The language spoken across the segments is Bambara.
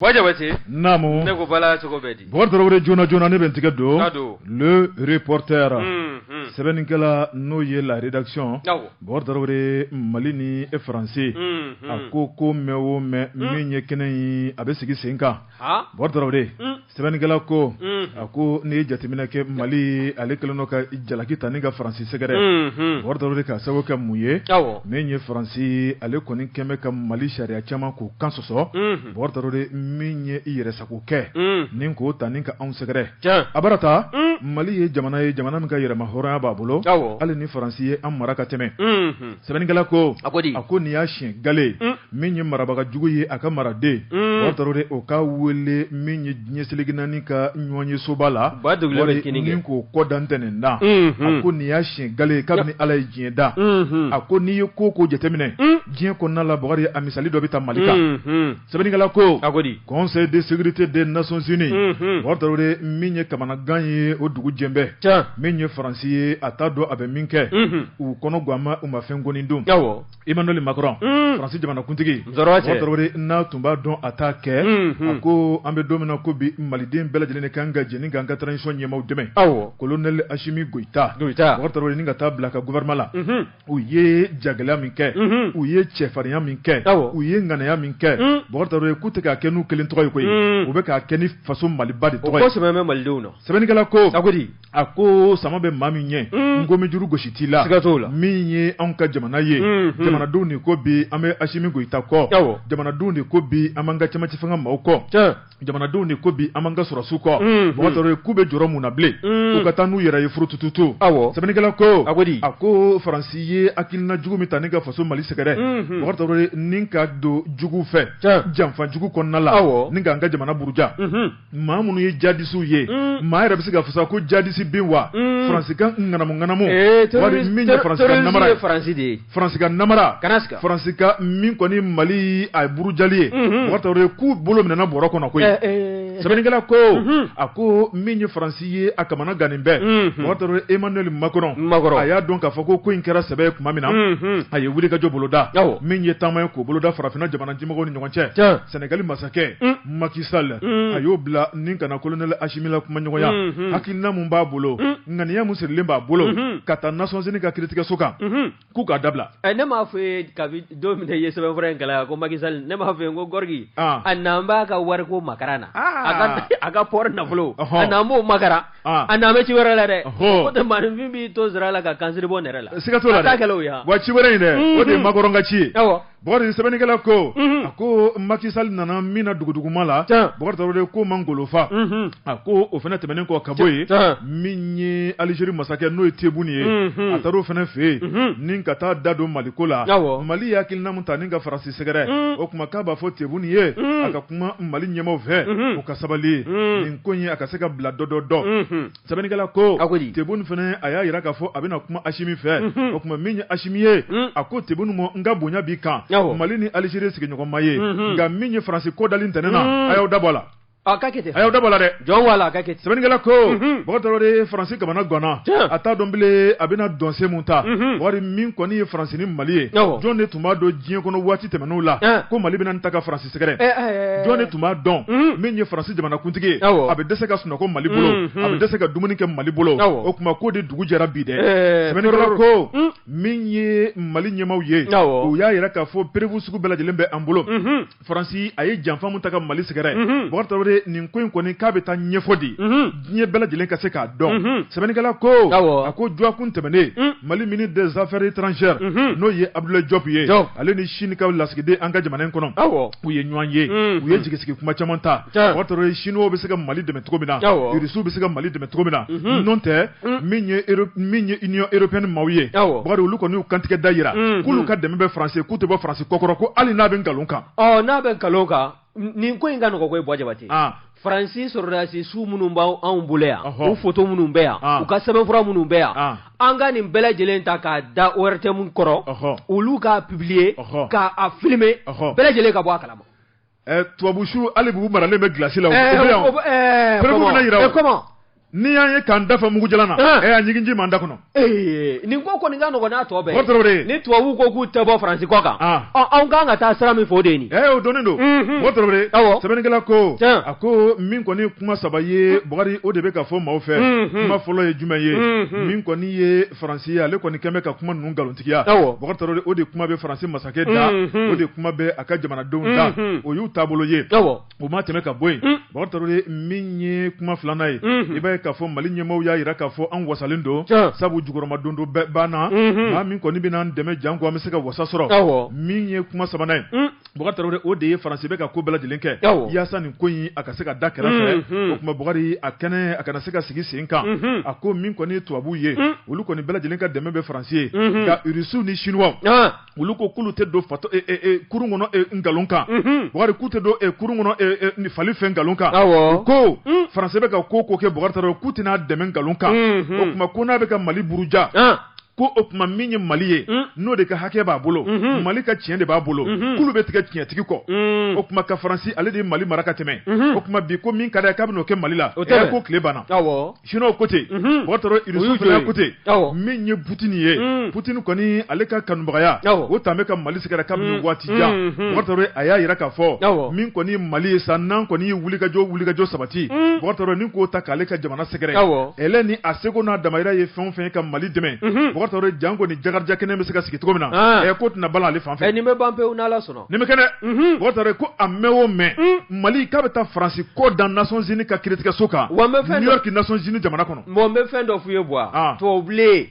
Wajawati Namu ne ko bala cogo bedi Bordoro jona jona ne bentige do le reporter Sebenikela no ye la rédaction Bordoro Mali ni e français akoko mewo me minye kenen abesigi senka Bordoro Sebenikela ko ako ne jatimina ke Mali alekelono ka jalaki taninga français segere Bordoro ka sawo ka muye menye français ale koni keme ka Mali sharia chama ko kansoso Bordoro minye iyere sakuke ninko taninka on segere abarata Mali ye jamana minka yere mahora babulo ale ni français am maraka teme Sebenikela ko ako ni ya chien gale minye marabaga jugu ye aka marade Bordoro o ka wele minye nyeseliginani ka nyonye sobala ninko kodantene na ako ni ya chien gale kabni ala jienda ako ni koko jetemine jien ko na la bogari amisali do bita malika Sebenikela ko Conseil de sécurité des Nations Unies Bordoro minye kamana ganye o dugu jembe minye français atado abe minke u kono gwama umafengoni ndum Emmanuel Macron français jamana kuntigi Bordoro na tumba don attaque ako ambe domina ko bi maliden belajene kanga jeni ganga transition nyema deme colonel Ashimi Goïta Bordoro ninga tabla ka gouvernement la u ye jagala minke u ye chefariya minke u ye ngana minke Bordoro kuteka kenu kelen toy koy u be ka keni façon maliba de toy ko se meme maldewno Sebenikela ko ako sama be mami nye ngome juru goshitila minye anka jamana ye jamana duni ko bi ame Ashimi Goïta ko jamana duni ko bi amanga chama chifanga mauko jamana duni ko bi amanga surasu ko Bordoro kube joro munable ko katanu yera ye frutututu Sebenikela ko ako français akilna jugu mitaniga façon Mali segere Bordoro ninka do jugu fe jamfa jugu konnala ninga anga jamana buruja mamunu ye jadisu ye maayra bisiga fusa ko jadisi binwa français kan nganamu wari minye français kan namara français kan namara français ka min koni Mali ay burujali Bordoro ku bolo minana boro kono ko Sebenikela ko ako minye français ye akamana ganimbe Bordoro Emmanuel Macron aya donc afako ko inkera sebe kuma mina aye wuli ka jo boloda minye tamay ko boloda farafina jamana jimago ni nyonche Senegal masake Macky Sall ayo bla ninka na colonel Ashimi la kuma nyoya hakilina mun ba bolo ngania musirle ba bolo kata Nations Unies ka critique soka ku ka dabla ne ma fe ka domine ye sebe frère kala ko Macky Sall ne ma fe ngo gorgi anamba ka war ko makarana aga por na bolo anambo makara aname ci wera la de ko de man bimbi to zra la ka kansir bonere la siga to la de wa ci wera ine o de magoronga ci Bordoro Sebenikela ko ako Macky Sall nana mina dugudugu mala Bordoro ko mangolofa ako o fena temenen ko kaboye minye Algérie masake no etebuni ataro fena fe ninka ta dado malikola Mali yakil namunta ninga farasi segere o kuma kaba fo tebuni ye aka kuma Mali nyema ve o kasabali ninkonye akaseka bla dododo Sebenikela ko tebuni fena aya yira fo abena kuma Ashimi fe o kuma minye Ashimi ye ako tebuni mo ngabonya bika Mali ni Algérie sigi nyoko maye nga minye français ko dalin tenena ayo dabola ayo dabola de John wala kakete Sebenikela ko Bordoro français kamana gona ata dombile abena donse munta wari min koni français ni Mali John ne tuma do jien kono wati temenu la ko Mali bena ntaka français segere John ne tuma don minye français jamana kuntigi abe deseka sunoko Mali bolo abe deseka dumuni ke Mali bolo o kuma ko de dugu jara bide Sebenikela ko minye Mali nyemaw ye o ya yira ka fo prevu suku bela jelembe ambulo français aye janfa mutaka Mali segere Bordoro nin ko koni kabe ta nyefodi nye bela jelen ka se ka don Sebenikela ko ako jwa kun temene Mali ministre des affaires étrangères no ye Abdoulaye Diop ye ale ni Chine ka lasgide anga jamana kono u ye nyanye u ye jigisigi kuma chamanta Bordoro Chine be se ka Mali de metromina Irisu be se ka Mali de metromina nonte minye Union européenne mawiye Bordoro lu ko ni kantike dayira kulu ka de mbe français ku te bo français kokoro ko ali na ben galonka na ben galonka nin ko inga no ko boje bati Francis sorasi su munun ba an buleya o photo munun be ya u ka sɛbɛn fura munun be ya an ka nin bɛɛ lajɛlen ta ka da ORT mun kɔrɔ olu ka publier ka a filmer bɛɛ lajɛlen ka bɔ a kalama tubabu su ale bu maralen bɛ glace la o be yan comment ni y'an ye k'an dafa mugu jalan na a ɲiginji m'an da kɔnɔ nin ko kɔni ka nɔgɔn n'a tɔ bɛɛ Mɔtɔrɔbɛ ni tubabu ko k'u tɛ bɔ Faransi kɔ kan anw kan ka taa sira min fɔ o de ye nin o donnen don Mɔtɔrɔbɛ sɛbɛnnikɛla ko a ko min kɔni kuma saba ye Bukari o de bɛ ka fɔ maaw fɛ kuma fɔlɔ ye jumɛn ye min kɔni ye Faransi ye ale kɔni kɛn bɛ ka kuma ninnu nkalontigiya Bukari o de kuma bɛ Faransi masakɛ da o de kuma bɛ a ka jamanadenw da o y'u taabolo ye o ma tɛmɛ ka bɔ yen Bukari min ye kuma filanan ye i b'a ye k'a fɔ Mali ɲɛmaaw y'a jira k'a fɔ an wasalen don sabu jukɔrɔma don bɛɛ banna maa min kɔni bɛna an dɛmɛ janko an bɛ se ka wasa sɔrɔ min ye kuma sabanan ye Bukari o de ye Faransi bɛ ka ko bɛɛ lajɛlen kɛ yaasa nin ko in a ka se ka da kɛrɛfɛ o tuma Bukari a kɛnɛ a kana se ka sigi sen kan a ko min kɔni tubabu ye olu kɔni bɛɛ lajɛlen ka dɛmɛ bɛ Faransi ye nka Rusiw ni Chinois olu ko k'olu tɛ don kurun kɔnɔ nkalon kan Bukari k'u tɛ don kurun kɔnɔ fali fɛn nkalon kan ko Faransi bɛ ka ko kɛ Bukari k'u tɛna dɛmɛ nkalon kan o tuma ko n'a bɛ ka Mali buruja ko o tuma min ye Mali ye n'o de ka hakɛ b'a bolo Mali ka tiɲɛ de b'a bolo k'olu bɛ tigɛ tiɲɛtigi kɔ o tuma ka Faransi ale de ye Mali mara ka tɛmɛ o tuma bi ko min ka d'a ye k'a bɛ n'o kɛ Mali la ko tile banna Chinois ko ten Bukari Rusiw fana ko ten min ye Poutine ye Poutine kɔni ale ka kanubagaya o tun bɛ ka Mali sɛgɛrɛ kabini waati jan Bukari a y'a jira k'a fɔ min kɔni ye Mali ye sa n'an kɔni ye wulikajɔ sabati Bukari ni k'o ta k'ale ka jamana sɛgɛrɛ ɛlɛ ni a seko n'a damayira ye fɛn o fɛn ye ka Mali dɛmɛ Bukari janko ni jagarija kɛnɛ bɛ se ka sigi cogo min na ko tɛna bala ale fan fɛ nin bɛ ban pewu n'Ala sɔnna nin bɛ kɛ dɛ Bukari ko a mɛn o mɛn Mali k'a bɛ taa Faransi ko dan Nations Unies ka kiiritigɛso kan New York Nations Unies jamana kɔnɔ n bɛ fɛn dɔ f'u ye buwa tubabubilen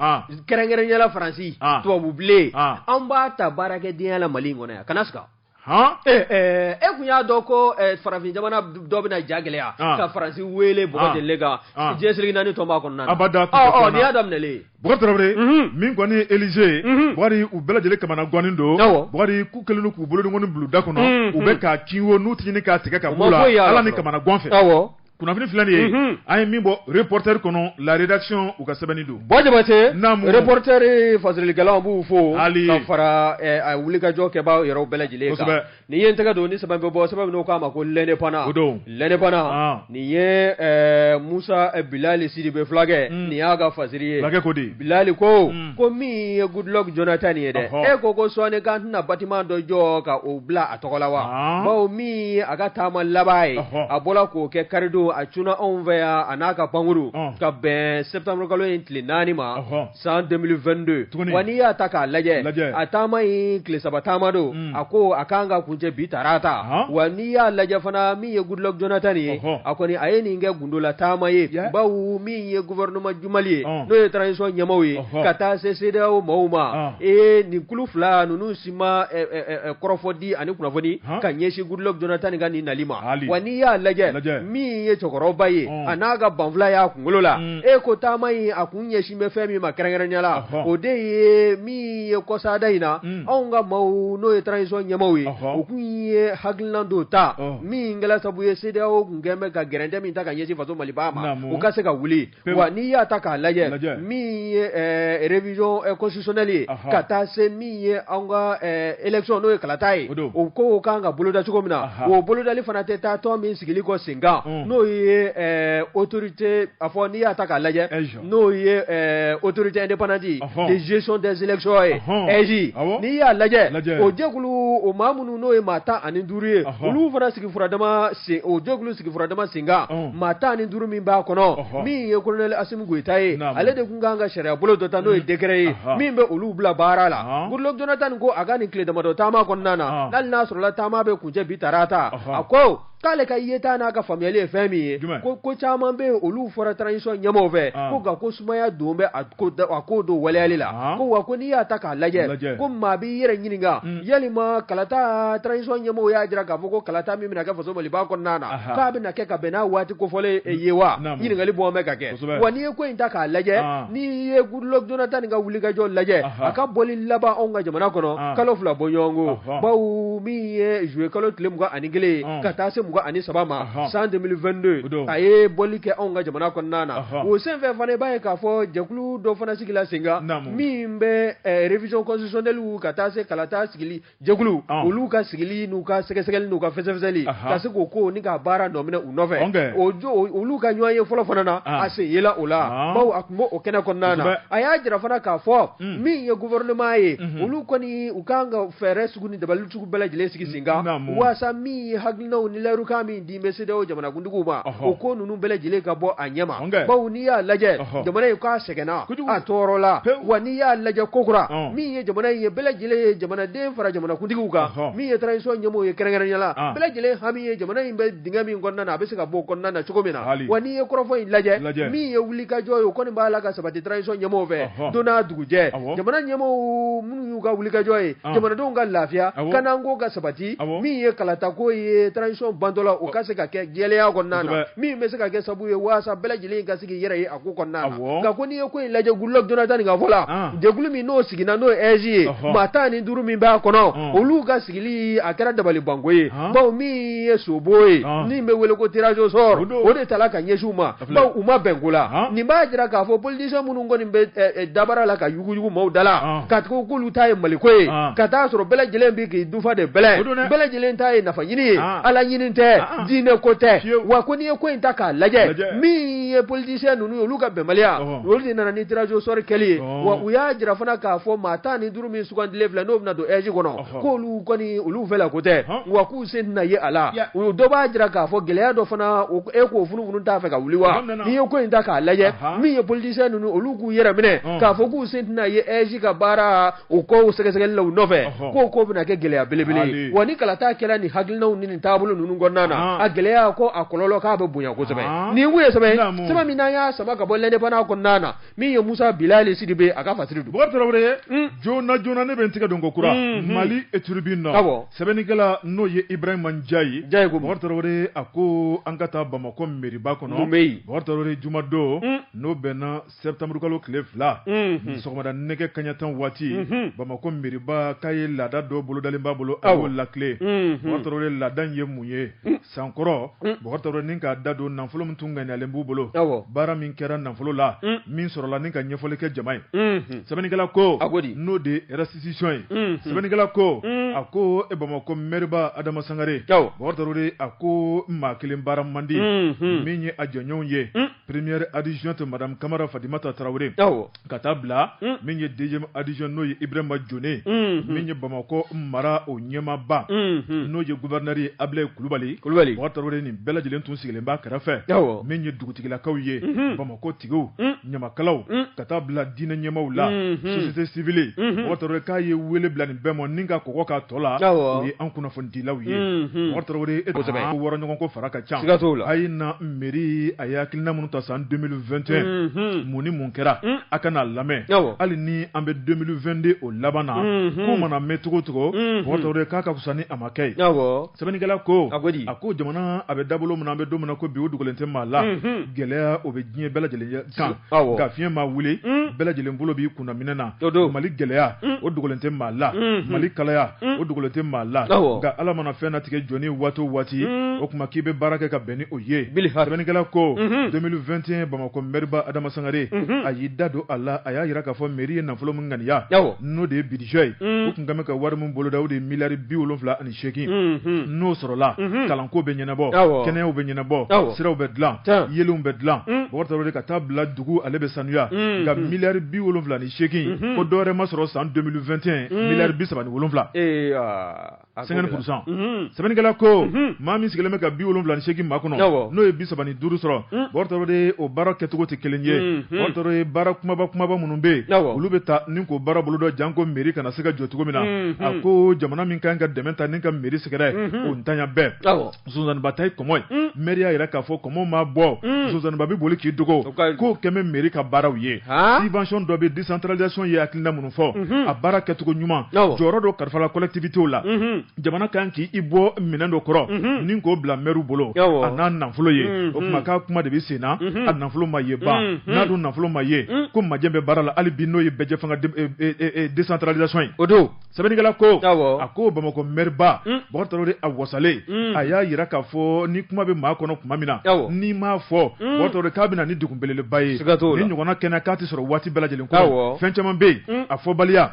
kɛrɛnkɛrɛnyala Faransi tubabubilen an b'a ta baarakɛdenya la Mali in kɔnɔ yan kana siga e kun y'a dɔn ko farafin jamana dɔ bɛna ja gɛlɛya ka Faransi wele Bɔgɔjɛlen kan diɲɛ seligi naani tɔn b'a kɔnɔna na nin y'a daminɛlen Bukari min kɔni ye Élysée Bukari u bɛɛ lajɛlen kamana gannen don Bukari k'u kɛlen don k'u bolo ni ŋɔni bulon da kɔnɔ u bɛ k'a kinwo n'u tɛ ɲini k'a tigɛ ka bɔ la ala ni kamana gan fɛ kunnafoni filɛ nin ye an ye min bɔ reporter kɔnɔ la rédaction u ka sɛbɛnni don Jabate reporter fasirilikɛlaw b'u fo ka fara a wulikajɔ kɛbaaw yɛrɛw bɛɛ lajɛlen kan nin ye n tɛgɛ don ni sɛbɛn bɛ bɔ sɛbɛn minnu k'a ma ko l'indépendant nin ye Musa Bilali Sidibe fulakɛ nin y'a ka fasiri ye Bilali ko min ye Goodluck Jonathan ye dɛ e ko sɔɔni k'an tɛna bâtiment dɔ jɔ ka o bila a tɔgɔ la wa bawo min a ka taama laban ye a bɔra k'o kɛ karido a cunna anw fɛ yan a n'a ka pankuru ka bɛn septembre kalo in tile 4 ma san 2022 wa n'i y'a ta k'a lajɛ a taama in tile 3 taama don a ko a kan ka kuncɛ bi tarata wa n'i y'a lajɛ fana min ye Goodluck Jonathan ye a kɔni a ye nin kɛ gundola taama ye bawo min ye gouvernement jumali ye n'o ye transition ɲɛmaaw ye ka taa se CEDEAO maaw ma nin kulu fila ninnu si ma kɔrɔfɔdi ani kunnafoni ka ɲɛsin Goodluck Jonathan ka nin nali ma wa n'i y'a lajɛ min ye cɛkɔrɔba ye a n'a ka banfula y'a kunkolo la ko taama in a kun ɲɛsin bɛ fɛn min ma kɛrɛnkɛrɛnya la o de ye min ye kɔsada in na anw ka maaw n'o ye transition ɲɛmaaw ye o kun ye hakilina dɔ ta min kɛla sabu ye CEDEAO kun kɛn bɛ ka gɛrɛntɛ min ta ka ɲɛsin faso Maliba ma o ka se ka wuli wa n'i y'a ta k'a lajɛ min ye révision constitutionnelle ye ka taa se min ye anw ka élection n'o ye kalata ye o ko kan ka boloda cogo min na o bolodali fana tɛ taa tɔn min sigili kɔ sen kan n'o ye autorité a fɔ n'i y'a ta k'a lajɛ n'o ye autorité indépendante de gestion des élections ye EJ n'i y'a lajɛ o jɛkulu o maa minnu n'o ye maa 15 ye olu fana sigi furadama sen o jɛkulu sigi furadama sen kan maa 15 min b'a kɔnɔ min ye colonel Assimi Goïta ye ale de kun kan ka sariya bolo dɔ ta n'o ye décret ye min bɛ olu bila baara la Goodluck Jonathan ko a ka nin tile damadɔ taama kɔnɔna na hali n'a sɔrɔla taama bɛ kuncɛ bi tarata a ko k'ale ka yeta n'a ka faamuyali ye fɛn min ye ko caman bɛ yen olu fɔra transition ɲɛmaaw fɛ ko nka ko sumaya don bɛ a ko don waleyali la ko wa ko n'i y'a ta k'a lajɛ ko maa b'i yɛrɛ ɲininka yalima kalata transition ɲɛmaaw y'a jira k'a fɔ ko kalata min bɛna kɛ faso Maliba kɔnɔna na k'a bɛna kɛ ka bɛn n'a waati kofɔlen ye wa ɲininkali bɔn bɛ ka kɛ wa n'i ye ko in ta k'a lajɛ n'i ye Goodluck Jonathan ka wulikajɔ lajɛ a ka bɔli laban anw ka jamana kɔnɔ kalo 2 bɔ ɲɔgɔn ko bawo min ye juillet kalo tile 21 ka taa se muga ani sabama san 2022 aye boli ke on ga jamana konnana o sen fe fane baye ka fo jekulu do fana sigila singa mimbe révision constitutionnelle ou kata se kalata sigili jekulu olu ka sigili nu ka sekesegel nu ka fesefeseli ka se ko ni ka bara no mena unove ojo olu ka nyoye folo fana na ase yela ola bawo akmo o kena konnana aya jira fana ka fo mi ye gouvernement ye olu koni ukanga fere suguni dabalu tuku bela jile sigi singa wasa mi haglina ni leru kami di mesede o jamana gundugu ma o ko nunu bela jile ka bo anyama bawo ni ya laje jamana ka segena a torola wani ya laje kokura mi ye jamana ye bela jile jamana den fara jamana gundugu ka mi ye transition nyamo ye kerengere nyala bela jile hami ye jamana imbe dingami ngonna na bese ka bo konna na chugomina wani ye krofo laje mi ye wuli ka joyo ko ni bala ka sabati transition nyamo ve dona duguje jamana nyamo munu ka wuli ka joye jamana don ga lafiya kana ngo ga sabati mi ye kalata ko ye transition bandola o ka se ka ke geleya konnana mi me se ka ke sabu ye wasa bela jile ga sigi yere ye akko konnana ga ko ni ye ko laje gullok jonathan ga vola de gulumi no sigi na no eji mata ni duru mi ba kono olu ga sigili akara dabali bangoye bawo mi ye soboye ni me wele ko tirage sor o de talaka nyeshuma bawo uma bengula ni ba jira ka fo politicien munu ngoni be dabara la ka yugu maudala kat ko kulu tay malikoye kata soro bela jile bi ki dufa de bela jile tay nafa yini ala yini te dine ko te wa ko ni ko intaka laje mi ye politicien nunu olu ka bemalia olu de nana ni tirage sor keli wa uya jira fana ka fo mata ni duru mi sugandi levla no na do eji kono ko olu koni olu vela ko te wa ku sen na ye ala u do ba jira ka fo gele do fana e ko funu ta fa ka wuliwa ni ko intaka laje mi ye politicien nunu olu ku yera mine ka fo ku sen na ye eji ka bara o ko sege law nove ko bina ke gele belebele wani kala ta kela ni hagilna ni tabulu nunu gonnana a gele ko akololo ka be bunya ko sebe ni wuye sebe sebe mi na ya sama ka bolle ne bana konnana mi ye Musa Bilal Sidibe aka fasiridu bo trawre jona ne ben tiga dongo kura Mali et Turbine sebe ni kala no ye Ibrahima Ndiaye ko bo trawre ako angata Bamako meri ba kono bo trawre jumado no bena septembre kalo klefla so ma da neke kanyatan wati Bamako meri ba kay lada do bolo dalimba bolo awo la clé bortoro la dan ye munye sankoro bortoro ninka dado nanfolo mtunga ni alembu bolo bara min kera nanfolo la min soro la ninka nyefole ke jamai sabani kala ko no de restitution sabani kala ko ako e Bamako merba Adama Sangare bortoro de ako makilim bara mandi minye ajanyon ye première adjointe madame Kamara Fadimata Traoré katabla minye deuxième adjointe no ye Ibrahima Jone minye Bamako mara o nyema ba no ye gouverneur ye Ablaye Kulubali watarore ni bela jilen tun sigilen ba karafe minye dugutigila kawye Bamako tigo nyama kalaw katabla dina nyema wula société civile watarore ka ye wele blani bemo ninga koko ka tola ye an kuna fondi lawye watarore e woro nyon ko faraka chan ayina mairie ayakilna munu ta san 2021 muni munkera akana lame ali ni ambe 2022 o labana ko mana metugo tugo wotore kaka kusani amakay sabani gala ko ako jamana abe dabolo muna be do muna ko bi wodugolente mala gelea obe gnye bela jele kan gafien ma wule bela jele mbolo bi kuna minena mali gelea wodugolente mala mali kalaya wodugolente mala ga ala mana fena tike joni wato wati okuma kibe baraka ka beni oye sabani gala ko 2021 Bamako merba Adama Sangare ayida do alla aya yira ka fo mairie na folo mungani ya no de bidjoy okungame ka war mun bolo dawde milari biwolonfla ani shekin no sorola kalanko be nyenabo kene o be nyenabo siraw be dlan yelum be dlan borta rode ka tabla dugu alebe sanuya ga milari biwolonfla ani shekin ko dore masoro san 2021 milari bisabani wolonfla 50% sabani gala ko mami sigeleme ka biwolonfla ani shekin makono no e bisabani duru soro borta rode o baraka tugo te kelenye borta rode barakuma ba munumbe ulube ta ninko bara bolodo janko meri kana sega jotugo mina ako jamana min kan ka dementa ninka meri segere o ntanya be zuzan batay komoy meri ya ira ka fo komo ma bo zuzan babi boli ki dogo ko keme meri ka bara wiye subvention do be décentralisation ye akilna munu fo a bara ketugo nyuma joro do karfala collectivité la jamana kan ki ibo minendo koro nin ko bla meru bolo ana nafolo ye o kuma ka kuma de bi sena a nafolo ma ye ba na do nafolo ma ye ko majembe barala ali bino ye beje fanga décentralisation odo sabenigala ko ako bamako merba botoro de awosale aya yira ka fo ni kuma be ma kono kuma mina ni ma fo botoro ka bina ni dukumbelele baye ni nyogona kena kati soro wati bela jelen ko fenchaman be afo balia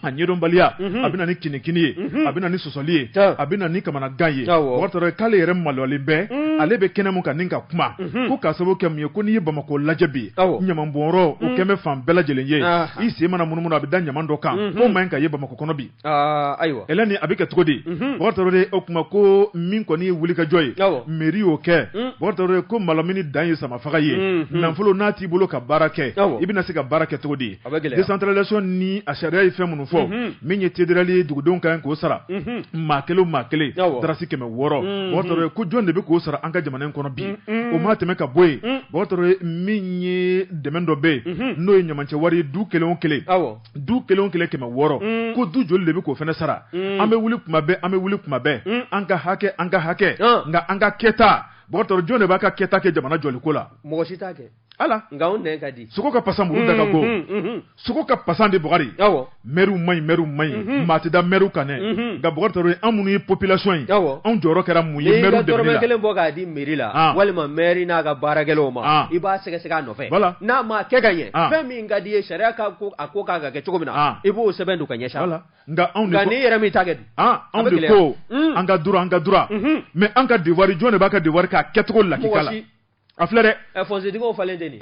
anyedon balia abina ni kinikini abina ni sosoli abina ni kamana gaye botoro kale yere maloli be alebe kena mun kaninka kuma ko kasabo kem ye ko ni bamako lajabi nyaman bonro o keme fam bela jelen ye isi mana munumuna abidan nyaman do kan ko manka ye bamako kono bi aywa elani abike tugodi botoro okuma ko min ko ni wuli ka joy meri o ke botoro ko malamini dan sama faga ye nanfolo nati bolo ka barake ibina se ka barake tugodi décentralisation ni a sharia yi fem fo min ye tederali dugudon kan ko sara makele darasi keme woro botoro ko jonde be ko sara anka jamana kono bi o ma teme ka boy botoro min ye demendo be no ye nyamanche wari du kelon kele keme woro ko du jol le be ko fene sara ambe wuli kuma be anka hake nga anga keta botoro jone ba ka keta ke jamana joli kola mo shita ke ala nga on ne kadi suko ka pasam ru daga go suko ka pasande bogari meru may matida meru kane ga botoro amunu population on joro kera muye meru de la kelen boga di merila walma meri na ga baragelo ma iba sega no fe na ma ke ganye fe mi ngadi e sharia ka ko akoka ga ke chogomina ibo sebendu kanye sha wala nga on ne yera mi target on de ko anga dura mais anga devoir jone ba ka devoir ka ketko la kikala aflere fonse dingo falendeni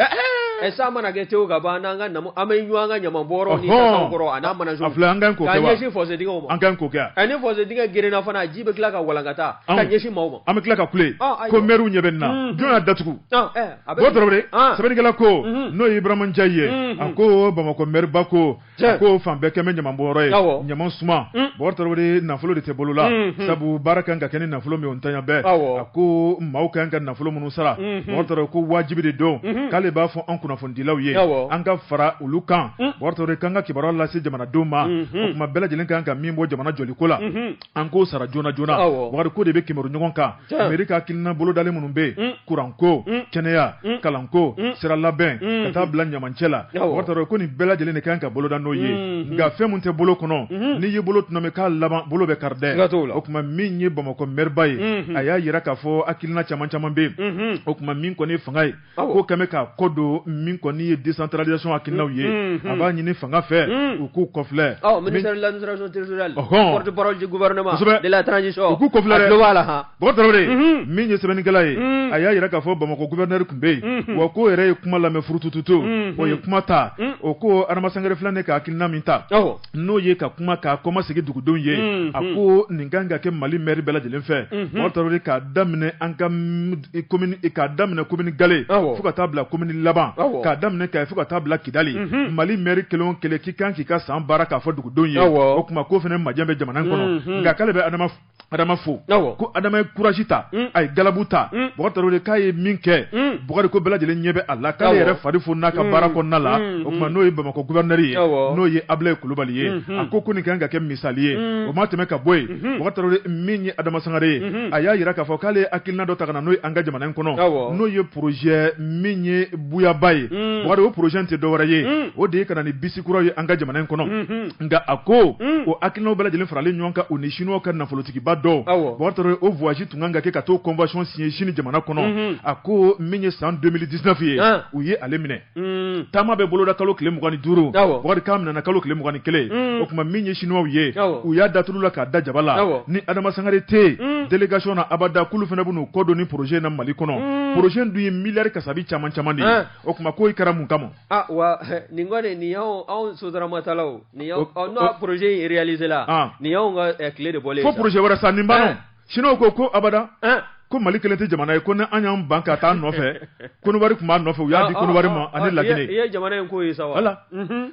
esa mana ge teo gaba na nga namu amenywa nga nyama boro ni ta ngoro ana mana jo afle anga ko ka yeshi fonse dingo mo anga ko ka ani fonse dinga gire na fana jibe klaka walangata ka yeshi mawo ame klaka kule ko meru nyebenna jona datuku botrobre sabenigala ko no ibrahim jaye ako bamako merba ko ko fambe keme nyama boro e nyama suma botrobre na fulo de tebolola sabu baraka nga kene na fulo me ontanya be ako mauka nga na fulo munusara botrobre ko wajibi de do kale ba fo kuna fondilaw ye anga fara ulukan bortore kanga kibaro la se jamana doma kuma bela jelen kanga mimbo jamana joli kola anko sara jona war ko de be kimeru nyon ka amerika kinna bolo dale munumbe kuranko keneya kalanko sira laben kata blanya manchela bortore ko ni bela jelen kanga bolo dano ye nga fe munte bolo kono ni ye bolo tunome ka laban bolo be karde kuma minye bamako merbaye aya yira ka fo akilna chaman be kuma min ko ni fangai ko kame ka kodo min ko ni décentralisation akinaw ye aba nyini fanga fe ou ku kofle ministère de l'administration territoriale porte-parole du gouvernement de la transition ou ku kofle voilà ha botrore min ye sebeni galaye aya yira ka fo bamako gouverneur kumbe wo ko ere kuma la me furutututu o ye kuma ta o ko arama sangare flane ka akina minta no ye ka kuma ka koma sigi dugudon ye ako ninganga ke mali maire bela jelen fe botrore ka damne anka commune ka damne commune gale fuka tabla commune laban ka damne ka fuka tabla kidali mali maire kelon kele ki kan ki ka san baraka fo dugudon ye o kuma ko fene majambe jamana kono nga kale be adama fo ko adama courage ta ay galabuta botrore kay minke bogari ko bela jelen nyebe alla kale yere fari fo naka barako nala o kuma no yeba mako gouverneur ye no ye able kulubali ye akoko ni kanga ke misali ye o mateme ka boy botrore minye adama sangare aya yira ka fo kale akilna do tagana no anga jamana kono no ye projet minye buya baye bogari o projet te do waraye o de kana ni bisikura ye anga jamana kono nga ako o akilna bela jelen farale nyonka o ni chinois kan na politiki bado botrore o voyage tunganga ke ka to convention signé chine jamana kono ako minye san 2019 ye o ye alemine tama be bolo da kalo kile mugani duro bogari kamna na kalo kile mugani kele o kuma minye chinois ye o ya datulula ka da jabala ni adama sangare te délégation na abada kulu fena bunu kodo ni projet na mali kono projet du milliard kasabi chaman di o kuma ko ikara mun kamo wa ningone ni yao on sodra matalaw ni yao no projet réalisé là ni yao nga clé de bolé fo projet wara sa nimbano chino ko abada ko Mali kelen tɛ jamana ye ko ni an y'an ban ka taa nɔfɛ Konowari tun b'a nɔfɛ u y'a di Konowari ma ani Laginɛ. I ye jamana in ko ye sa wa. Voilà.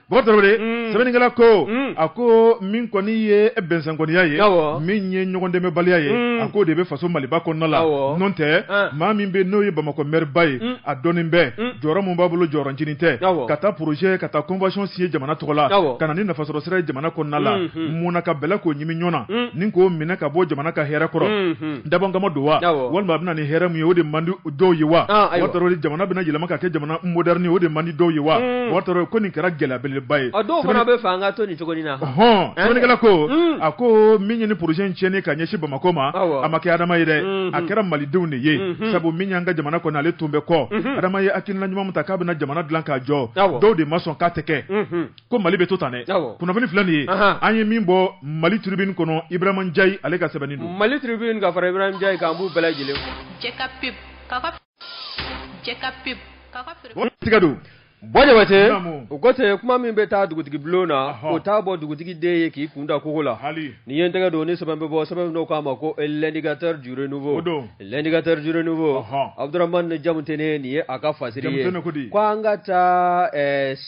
Bɔkari Tarawele sɛbɛnnikɛla ko a ko min kɔni ye bɛnsɛnkɔniya ye min ye ɲɔgɔn dɛmɛbaliya ye a ko de bɛ faso Maliba kɔnɔna la n'o tɛ maa min bɛ n'o ye Bamakɔ maire ba ye a dɔnnen bɛ jɔyɔrɔ mun b'a bolo jɔyɔrɔncinin tɛ ka taa projet ka taa convention signer jamana tɔgɔ la ka na ni nafasɔrɔ sira ye jamana kɔnɔna la mun na ka bɛlɛ k'o ɲimi ɲɔgɔn na ni k'o minɛ ka bɔ jamana ka hɛrɛ kɔrɔ dabɔnkama don wa walima a bɛna ni hɛrɛ mun ye o de man di dɔw ye wa Bɔkari Tarawele jamana bɛna yɛlɛma ka kɛ jamana moderne o de man di dɔw ye wa Bɔkari Tarawele ko nin kɛra gɛlɛya belebeleba ye dɔw fana bɛ fɛ an ka to nin cogo in na sɛbɛnnikɛla ko a ko min ye ni projet in tiɲɛni ka ɲɛsin Bamakɔ ma a ma kɛ adama ye dɛ a kɛra malidenw de ye sabu min y'an ka jamana kɔnɔ ale tun bɛ kɔ adama ye hakilina ɲuman min ta k'a bɛna jamana dilan k'a jɔ dɔw de ma sɔn k'a tɛ kɛ ko Mali bɛ to tan dɛ kunnafoni filɛ nin ye an ye min bɔ Mali tribune kɔnɔ Ibrahima Ndiaye ale ka sɛbɛnni don Mali tribune ka fara Ibrahima Ndiaye kan b'u bɛɛ lajɛlen tiga don Bɔjabate o ko ten kuma min bɛ taa dugutigi bulon na o t'a bɔ dugutigi den ye k'i kunda kogo la ni ye n tɛgɛ don ni sɛbɛn bɛ bɔ sɛbɛn dɔw k'a ma ko l'indicateur du renouveau Abdurahmane Jamutene nin ye a ka fasiri ye ko an ka taa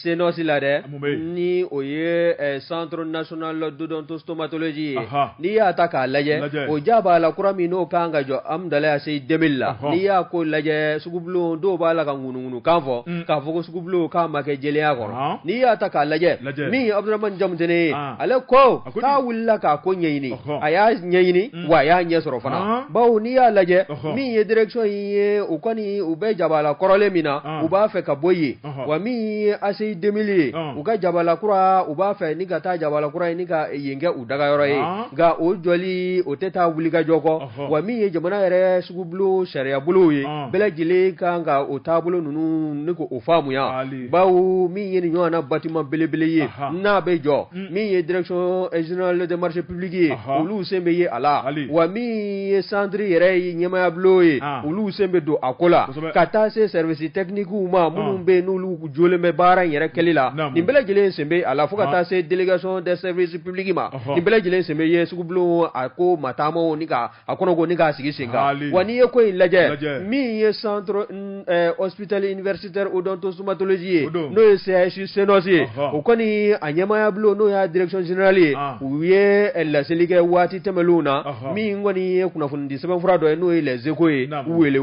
CNOS la dɛ ni o ye centre national d'odontostomatologie ye n'i y'a ta k'a lajɛ o ja b'a la kura min n'o kan ka jɔ Amdalaye Aseyi 2000 la n'i y'a ko lajɛ sugubulon dɔw b'a la ka ŋunuŋunu kan fɔ k'a fɔ ko sugubulon k'a ma kɛ jɛlenya kɔnɔ n'i y'a ta k'a lajɛ min Abdurahmane Jamutene ye ale ko k'a wulila k'a ko ɲɛɲini a y'a ɲɛɲini wa a y'a ɲɛ sɔrɔ fana bawo n'i y'a lajɛ min ye direction in ye u kɔni u bɛ jabala kɔrɔlen min na u b'a fɛ ka bɔ yen wa min ye Aseyi 2000 ye u ka jabala kura u b'a fɛ ni ka taa jabala kura ye ni ka yen kɛ u dagayɔrɔ ye nka o jɔli o tɛ taa wulikajɔ kɔ wa min ye jamana yɛrɛ sugubulon sariya bolo ye bɛɛ lajɛlen kan ka o taabolo ninnu ni ko o faamuya bawo min ye nin ɲɔgɔn na bâtiment belebele ye n'a bɛ jɔ min ye direction générale des marchés publics ye olu sen bɛ ye a la wa min ye centre yɛrɛ ye ɲɛmaya bulon ye olu sen bɛ don a ko la ka taa se service technique ma minnu bɛ n'olu jɔlen bɛ baara in yɛrɛ kɛli la nin bɛɛ lajɛlen sen bɛ a la fo ka taa se délégation des services publics ma nin bɛɛ lajɛlen sen bɛ ye sugubulon a ko mataamaw ni ka a kɔnɔ ko ni k'a sigi sen kan wa n'i ye ko in lajɛ min ye centre hospital universitaire odontostomatologie ye n'o ye CHU CNOS ye o kɔni a ɲɛmaya bulon n'o y'a direction générale ye u ye laseli kɛ waati tɛmɛlenw na min kɔni ye kunnafoni di sɛbɛnfura dɔ ye n'o ye les échos ye wele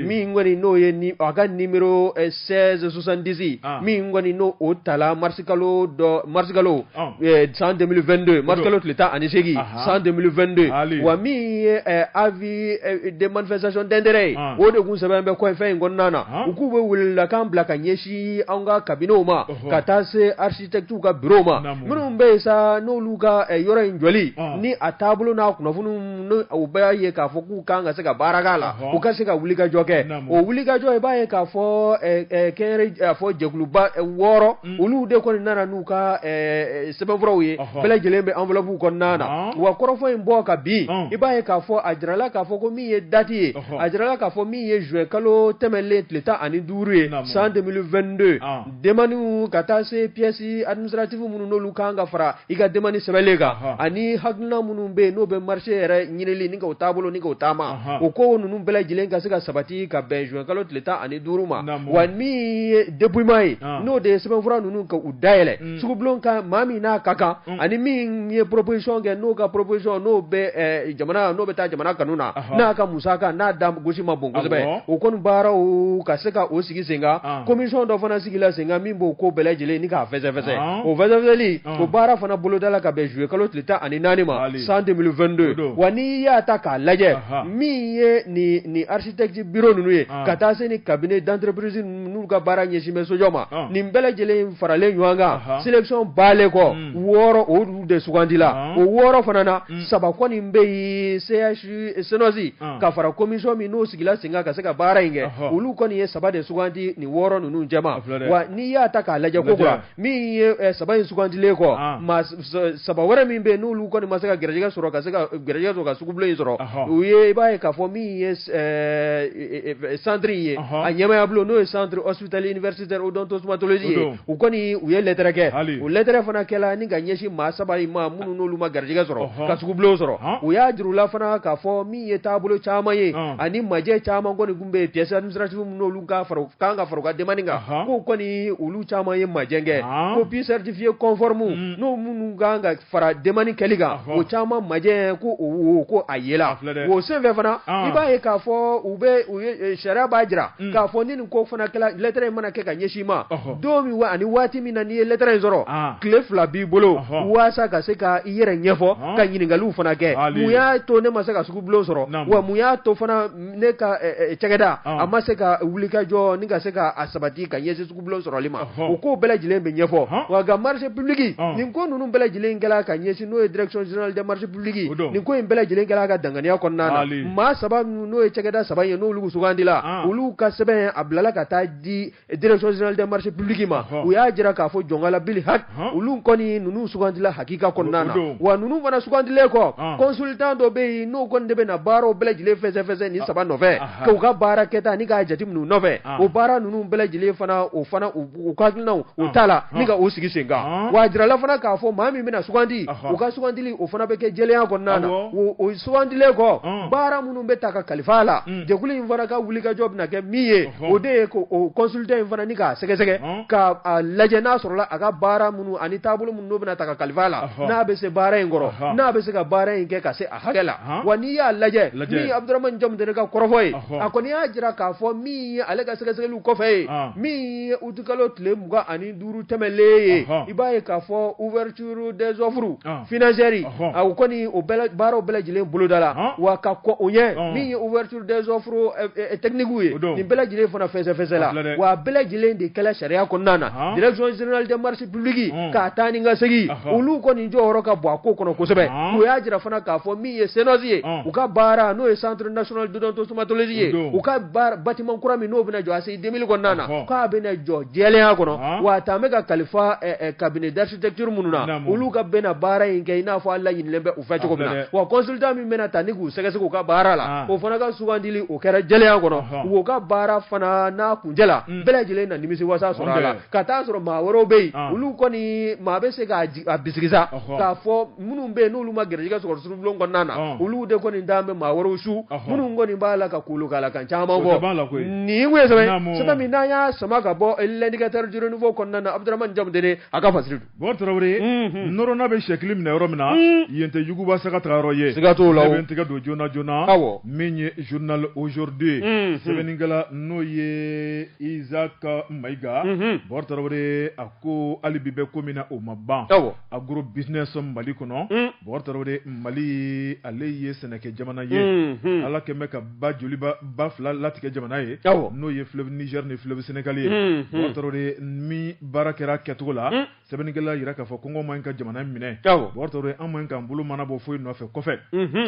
min kɔni n'o ye a ka numéro 1670 min kɔni n'o o tala mars kalo 2022 mars kalo tile 18 2022 wa min ye avis de manifestation d'intérêt ye o de kun sɛbɛn bɛ fɛn in kɔnɔna na u k'u bɛ welelakan bila ka ɲɛsin an ka kabinɛw ma ka taa se architectes ka bureau ma minnu bɛ yen sa n'olu ka yɔrɔ in jɔli ni a taabolo n'a kunnafoniw u bɛɛ ye k'a fɔ k'u kan ka se ka baara k'a la u ka se ka wulikajɔ kɛ o wulikajɔ i b'a ye k'a fɔ a fɔ jɛkuluba 6 olu de kɔni nana n'u ka sɛbɛnfuraw ye bɛɛ lajɛlen bɛ enveloppe kɔnɔna na wa kɔrɔfɔ in bɔ ka bin i b'a ye k'a fɔ a jirala k'a fɔ ko min ye date ye a jirala k'a fɔ min ye juin kalo tɛmɛnlen tile 15 ye 2022 demande ka taa se pièces administratives minnu n'olu kan ka fara i ka demande sɛbɛnlen kan ani hakilina minnu bɛ yen n'o bɛ marché yɛrɛ ɲinili ni k'o taabolo ni k'o taama o ko ninnu bɛɛ lajɛlen ka se ka sabati ka bɛn juin kalo tile 15 ma wa min ye dépouillement ye n'o de ye sɛbɛnfura ninnu ka u dayɛlɛ sugubulon ka maa min n'a ka kan ani min ye proposition kɛ n'o ka proposition n'o bɛ jamana n'o bɛ taa jamana kanu na n'a ka musaka n'a da gosi ma bon kosɛbɛ o kɔni baaraw ka se ka o sigi sen kan commission dɔ fana sigila sen kan min b'o ko bɛɛ lajɛlen ni k'a fɛsɛfɛsɛ o fɛsɛfɛsɛli o baara fana bolodala ka bɛn juillet kalo tile 14 ma 2022 wa n'i y'a ta k'a lajɛ min ye ni architecte bureau ninnu ye ka taa se ni cabinet d'entreprise n'u ka baara ɲɛsin bɛ sojɔ ma nin bɛɛ lajɛlen faralen ɲɔgɔn kan sélection baalen kɔ 6 olu de sugandila o 6 fana na 3 kɔni bɛ yen CHU CNOS ka fara commission min n'o sigila sen kan ka se ka baara in kɛ olu kɔni ye 3 de sugandi ni 6 ninnu jɛma wa n'i y'a ta k'a lajɛ kokura min ye 3 in sugandilen kɔ maa 3 wɛrɛ min bɛ yen n'olu kɔni ma se ka gɛrɛjɛgɛ sɔrɔ ka se ka gɛrɛjɛgɛ sɔrɔ ka sugubulon in sɔrɔ u ye i b'a ye k'a fɔ min ye centre ye a ɲɛmaya bolo n'o ye centre hospitalier universitaire odontostomatologie ye u kɔni u ye lettre kɛ o lettre fana kɛla ni ka ɲɛsin maa saba ma minnu n'olu ma garijɛgɛ sɔrɔ ka sugubulon sɔrɔ u y'a jiru la fana k'a fɔ min ye taabolo caman ye ani majɛ caman kɔni kun bɛ pièce administrative n'olu kan ka fara u ka demande kan k'o kɔni olu caman ye majɛ kɛ copie certifiée conforme n'o minnu kan ka fara demande kɛli kan o caman majɛ ko a yela o senfɛ fana i b'a ye k'a fɔ u ye sariya b'a jira k'a fɔ ni nin ko fana kɛla lettre in mana kɛ ka ɲɛsin ma don min ani waati min na n'i ye lettre in sɔrɔ tile 2 b'i bolo waasa ka se ka i yɛrɛ ɲɛfɔ ka ɲininkaliw fana kɛ mun y'a to ne ma se ka sugubulon sɔrɔ wa mun y'a to fana ne ka cɛkɛda a ma se ka wuli ka jɔ ni ka se ka a sabati ka ɲɛsin sugubulon sɔrɔli ma o ko bɛɛ lajɛlen bɛ ɲɛfɔ wa ka marché public nin ko ninnu bɛɛ lajɛlen kɛla ka ɲɛsin n'o ye direction générale des marchés publics nin ko in bɛɛ lajɛlen kɛla ka danganiya kɔnɔna na maa saba n'o ye cɛkɛda saba ye n'olu sugandila olu ka sɛbɛn a bilala ka taa di direction générale des marchés publics ma u y'a jira k'a fɔ jɔnkala Bill Hart olu kɔni ninnu sugandila hakika kɔnɔna na wa ninnu fana sugandilen kɔ consultant dɔ bɛ yen n'o kɔni de bɛ na baaraw bɛɛ lajɛlen fɛsɛfɛsɛ nin saba nɔfɛ k'u ka baara kɛta ni k'a jate minɛ nɔfɛ o baara ninnu bɛɛ lajɛlen fana u ka hakilinaw o t'a la ni ka o sigi sen kan wa a jirala fana k'a fɔ maa min bɛna sugandi u ka sugandili o fana bɛ kɛ jɛlenya kɔnɔna na o sugandilen kɔ baara minnu bɛ ta ka kalifa a la jɛkulu in fana ka wulikajɔ bɛna kɛ min ye o de ye o consultant in fana ni k'a sɛgɛsɛgɛ ka lajɛ n'a sɔrɔla a ka baara minnu ani taabolo minnu n'o bɛna ta ka kalifa a la n'a bɛ se baara in kɔrɔ n'a bɛ se ka baara in kɛ ka se a hakɛ la wa n'i y'a lajɛ min Abdramane Jamdene ka kɔrɔfɔ ye a kɔni y'a jira k'a fɔ min ye ale ka sɛgɛsɛgɛliw kɔfɛ ye min ye uti kalo tile 25 tɛmɛlen ye i b'a ye k'a fɔ ouverture des offres financières o kɔni o baaraw bɛɛ lajɛlen boloda la wa ka kɔ o ɲɛ min ye ouverture des offres techniques ye nin bɛɛ lajɛlen fana fɛsɛfɛsɛ la wa bɛɛ lajɛlen de kɛla sariya kɔnɔna na direction générale des marchés publics k'a taa ni ka segin olu kɔni jɔyɔrɔ ka bon a ko kɔnɔ kosɛbɛ u y'a jira fana k'a fɔ min ye CNOSS ye u ka baara n'o ye centre national d'odontostomatologie ye u ka bâtiment kura min n'o bɛna jɔ a se 2000 kɔnɔna na k'a bɛna jɔ jɛlenya kɔnɔ wa a taa bɛ ka kalifa cabinet d'architecture minnu na olu ka bɛna baara in kɛ i n'a fɔ Ala ɲinilen bɛ u fɛ cogo min na wa consultant min bɛna ta ni k'u sɛgɛsɛgɛ u ka baara la o fana ka sugandili o kɛra jɛlenya kɔnɔ u ka baara fana n'a kuncɛ la bɛɛ lajɛlen na nimisi wasa sɔrɔ a la ka taa sɔrɔ maa wɛrɛw bɛ yen olu kɔni maa bɛ se k'a bisigisa k'a fɔ minnu bɛ yen n'olu ma garijɛgɛ sɔrɔ sugubulon kɔnɔna na olu de kɔni daan bɛ maa wɛrɛw su minnu kɔni b'a la ka kolo k'a la kan caman fɔ nin kun ye sɛbɛn min n'an y'a sama ka bɔ l'indicateur du renouveau kɔnɔna na Abdramane Jamdene a ka fasiri bon Traoré nɔrɔna bɛ sɛkili minɛ yɔrɔ min na yen tɛ yuguba saga taga yɔrɔ ye siga t'o la o bɛ n tɛgɛ don joona min ye journal aujourd'hui sɛbɛnnikɛla n'o ye Isaac Maïga bon Traoré a ko hali bi bɛ ko min na o ma ban agro business Mali kɔnɔ bon Traoré Mali ale ye sɛnɛkɛ jamana ye ala kɛn bɛ ka ba joliba ba fila latigɛ jamana ye n'o ye fleuve Niger ni fleuve Sénégal ye bon Traoré min baara kɛra kɛcogo la sɛbɛnnikɛla yira k'a fɔ kɔngɔ man ka jamana minɛ bon Traoré an man k'an bolo mana bɔ foyi nɔfɛ kɔfɛ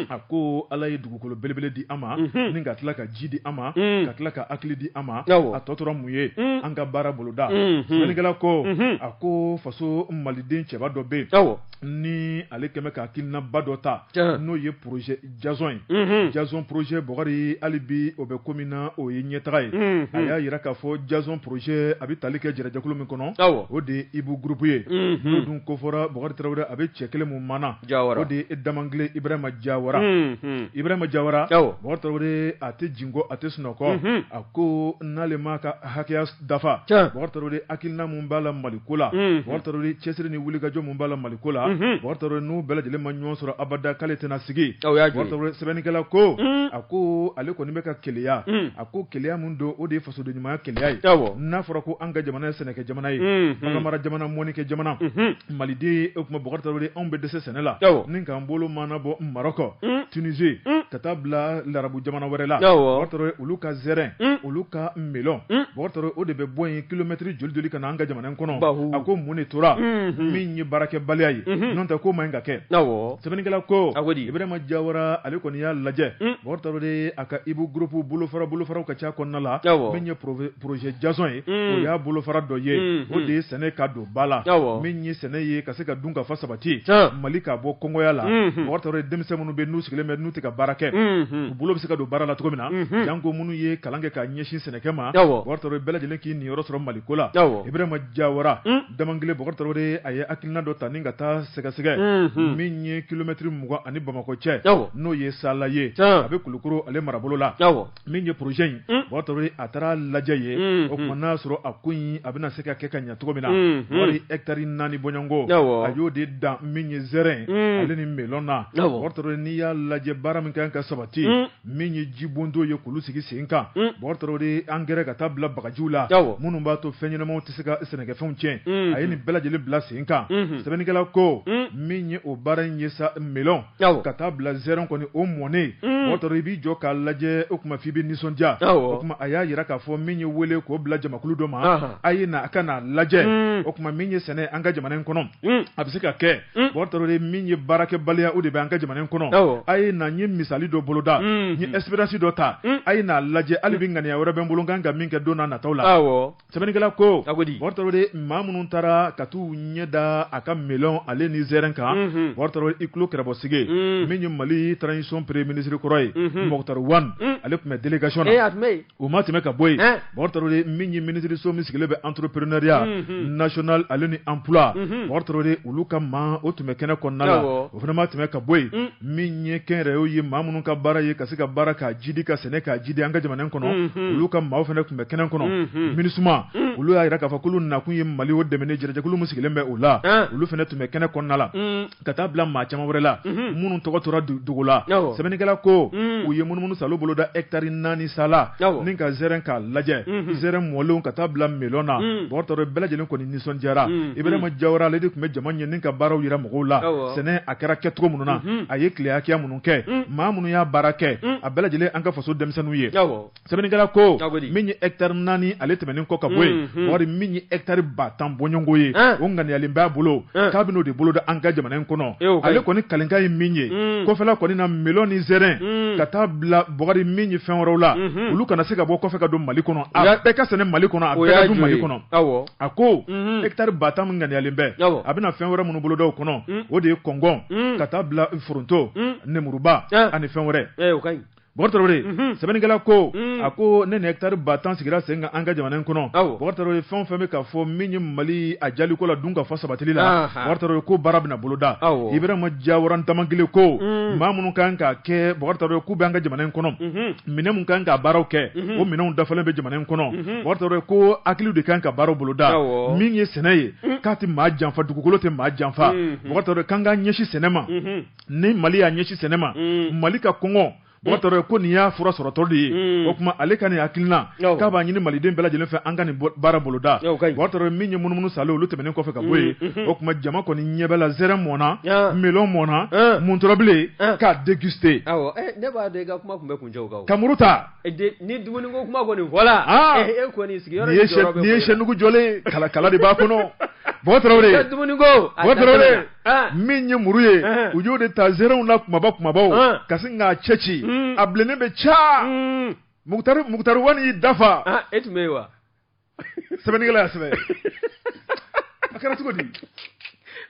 a ko ala ye dugukolo belebele di an ma ni ka tila ka ji di an ma ka tila ka hakili di an ma a tɔ tora mun ye an ka baara boloda sɛbɛnnikɛla ko a ko faso maliden cɛba dɔ bɛ yen ni ale kɛmɛ ka hakilinaba dɔ ta n'o ye projet Jason ye Jason projet Bɔgɔri hali bi o bɛ ko min na o ye ɲɛtaga ye a y'a yira k'a fɔ Jason projet a bɛ tali kɛ jɛrɛjɛkulu min kɔnɔ o de ye Ibu groupe ye n'o dun kofɔra Bɔgɔri Traoré a bɛ cɛ kelen mun mana o de ye Damangile Ibrahima Jawara Bɔgɔri Traoré a tɛ jingo a tɛ sunɔgɔ a ko n'ale ma ka hakɛya dafa Bɔgɔri Traoré hakilina mun b'a la Maliko la Bɔgɔri Traoré cɛsiri ni wulikajɔ mun b'a la Maliko la Bɔgɔri Traoré n'u bɛɛ lajɛlen ma ɲɔgɔn sɔrɔ abada k'ale tɛna sigi Bɔgɔri Traoré sɛbɛnnikɛla ko a ko ale kɔni bɛ ka keleya a ko keleya mun don o de ye fasoden ɲumanya keleya ye n'a fɔra ko an ka jamana ye sɛnɛkɛ jamana ye baganmara jamana mɔnikɛ jamana maliden o kuma Bɔgɔri Traoré anw bɛ dɛsɛ sɛnɛ la ni k'an bolo mana bɔ Maroko Tunisie ka taa bila larabu jamana wɛrɛ la Bɔgɔri Traoré olu ka zɛrɛn olu ka melon Bɔgɔri Traoré o de bɛ bɔ yen kilomɛtiri joli joli ka na an ka jamana kɔnɔ a ko mun de tora min ye baarakɛbaliya ye n'o tɛ ko man ka kɛ sɛbɛnnikɛla ko Ibrahima Jawara ale kɔni y'a lajɛ Bɔgɔri Traoré a ka Ibu groupe bolofaraw ka ca kɔnɔna la min ye projet Jason ye o y'a bolofara dɔ ye o de ye sɛnɛ ka don ba la min ye sɛnɛ ye ka se ka dun ka fa sabati Mali ka bɔ kɔngɔya la Bɔgɔri Traoré denmisɛn minnu bɛ n'u sigilen bɛ n'u tɛ ka baara kɛ u bolo bɛ se ka don baara la cogo min na janko minnu ye kalan kɛ ka ɲɛsin sɛnɛkɛ ma Bokar Traoré bɛɛ lajɛlen k'i niyɔrɔ sɔrɔ Maliko la Ibrahima Diawara Damangile Bokar Traoré a ye hakilina dɔ ta ni ka taa sɛgɛsɛgɛ min ye kilomètre 20 ani Bamako cɛ n'o ye Sala ye a bɛ Kulukoro ale marabolo la min ye projet in Bokar Traoré a taara lajɛ ye o tuma n'a sɔrɔ a ko in a bɛna se ka kɛ ka ɲɛ cogo min na wari hectare 4 bɔɲɔngo a y'o de dan min ye zɛrɛn ale ni melon na Bokar Traoré n'i y'a lajɛ baara min kan ka sabati min ye jibondo ye k'olu sigi sen kan Bokar Traoré engrais ka taa bila bagajiw la minnu b'a to fɛn ɲɛnamaw tɛ se ka sɛnɛkɛfɛnw tiɲɛ a ye nin bɛɛ lajɛlen bila sen kan sɛbɛnnikɛla ko min ye o baara in ye sa melon ka taa bila zɛrɛn kɔni o mɔnen Bokar Traoré i b'i jɔ k'a lajɛ o tuma f'i bɛ nisɔndiya o tuma a y'a jira k'a fɔ min ye wele k'o bila jamakulu dɔ ma a ye na a ka n'a lajɛ o tuma min ye sɛnɛ an ka jamana in kɔnɔ a bɛ se ka kɛ Bokar Traoré min ye baarakɛbaliya o de bɛ an ka jamana in kɔnɔ a ye na n ye misali dɔ boloda n ye expérience dɔ ta a ye n'a lajɛ hali bi ŋaniya wɛrɛ bɛ n bolo n kan ka min kɛ don n'a nataw la sɛbɛnnikɛla ko Bokar Traoré maa minnu taara ka t'u ɲɛ da a ka melon ale ni zɛrɛn kan Bokar Traoré i tulo kɛrɛbɔsige min ye Mali transition premier ministre kɔrɔ ye Mokhtar Wane ale tun bɛ délégation na o ma tɛmɛ ka bɔ yen Bokar Traoré min ye ministre so min sigilen bɛ entrepreneuriat national ale ni emploi Bokar Traoré olu ka maa o tun bɛ kɛnɛ kɔnɔna la o fana ma tɛmɛ ka bɔ yen min ye kɛnyɛrɛyew ye maa minnu ka baara ye ka se ka baara k'a jidi ka sɛnɛ k'a jidi an ka jamana in kɔnɔ olu ka maaw fana tun bɛ kɛnɛ kɔnɔ MINUSMA olu y'a jira k'a fɔ k'olu nakun ye Mali o dɛmɛ jɛrɛjɛkulu min sigilen bɛ o la olu fana tun bɛ kɛnɛ kɔnɔna la ka taa bila maa caman wɛrɛ la minnu tɔgɔ tora dugu la sɛbɛnnikɛla ko u ye munumunu salo boloda hectare 4 Sala ni ka zɛrɛn k'a lajɛ zɛrɛn mɔlenw ka taa bila melon na Bokar Traoré bɛɛ lajɛlen kɔni nisɔndiyara Ibrahima Diawara ale de tun bɛ jama ɲɛ ni ka baaraw yira mɔgɔw la sɛnɛ a kɛra kɛcogo minnu na a ye tile hakɛya minnu kɛ maa minnu y'a baara kɛ a bɛɛ lajɛlen an ka faso denmisɛnninw ye sɛbɛnnikɛla ko min ye hectare 4 ale tɛmɛnen kɔ ka bɔ yen wari min ye hectare 10 bɔɲɔngo ye o ŋaniyalen b'a bolo k'a bɛn'o de boloda an ka jamana in kɔnɔ ale kɔni kalenkan ye min ye kɔfɛla kɔni na melon ni zɛrɛn ka taa bila Bokari min ye fɛn wɛrɛw la olu kana se ka bɔ kɔfɛ ka don Mali kɔnɔ a bɛɛ ka sɛnɛ Mali kɔnɔ a bɛɛ ka don Mali kɔnɔ a ko hectare 10 min ŋaniyalen bɛ a bɛna fɛn wɛrɛ minnu boloda o kɔnɔ o de ye kɔngɔn ka taa bila foronto nemuruba ani fɛn wɛrɛ Bokar Traoré sɛbɛnnikɛla ko a ko ne ni hectare 10 sigira sen kan an ka jamana in kɔnɔ Bokar Traoré fɛn o fɛn bɛ ka fɔ min ye Mali a jaliko la dun ka fɔ sabatili la Bokar Traoré ko baara bɛna boloda Ibrahima Diawara Damangile ko maa minnu kan k'a kɛ Bokar Traoré k'u bɛ an ka jamana in kɔnɔ minɛn mun kan ka baaraw kɛ o minɛnw dafalen bɛ jamana in kɔnɔ Bokar Traoré ko hakiliw de kan ka baaraw boloda min ye sɛnɛ ye k'a tɛ maa janfa dugukolo tɛ maa janfa Bokar Traoré kan ka ɲɛsin sɛnɛ ma ni Mali y'a ɲɛsin sɛnɛ ma Mali ka kɔngɔ Bokar Traoré ko nin y'a fura sɔrɔtɔ de ye o tuma ale ka nin hakilina k'a b'a ɲini maliden bɛɛ lajɛlen fɛ an ka nin baara boloda Bokar Traoré min ye munumunu salo olu tɛmɛnen kɔfɛ ka bɔ yen o tuma jama kɔni ɲɛ bɛ la zɛrɛn mɔna melon mɔna muntorobile k'a déguster ne b'a dɔn i ka kuma tun bɛ kuncɛ o kan ka muru ta ni dumuniko kuma kɔni fɔla e kɔni sigiyɔrɔ jɔyɔrɔ bɛ n'i ye sɛnugu jɔlen kala de b'a kɔnɔ Bokar Traoré Bokar Traoré min ye muru ye u y'o de ta zɛrɛnw na kumabaw ka sin k'a cɛci a bilennen bɛ ca Mokhtar Wane y'i dafa e tun bɛ yen wa sɛbɛnnikɛla y'a sɛbɛn a kɛra cogo di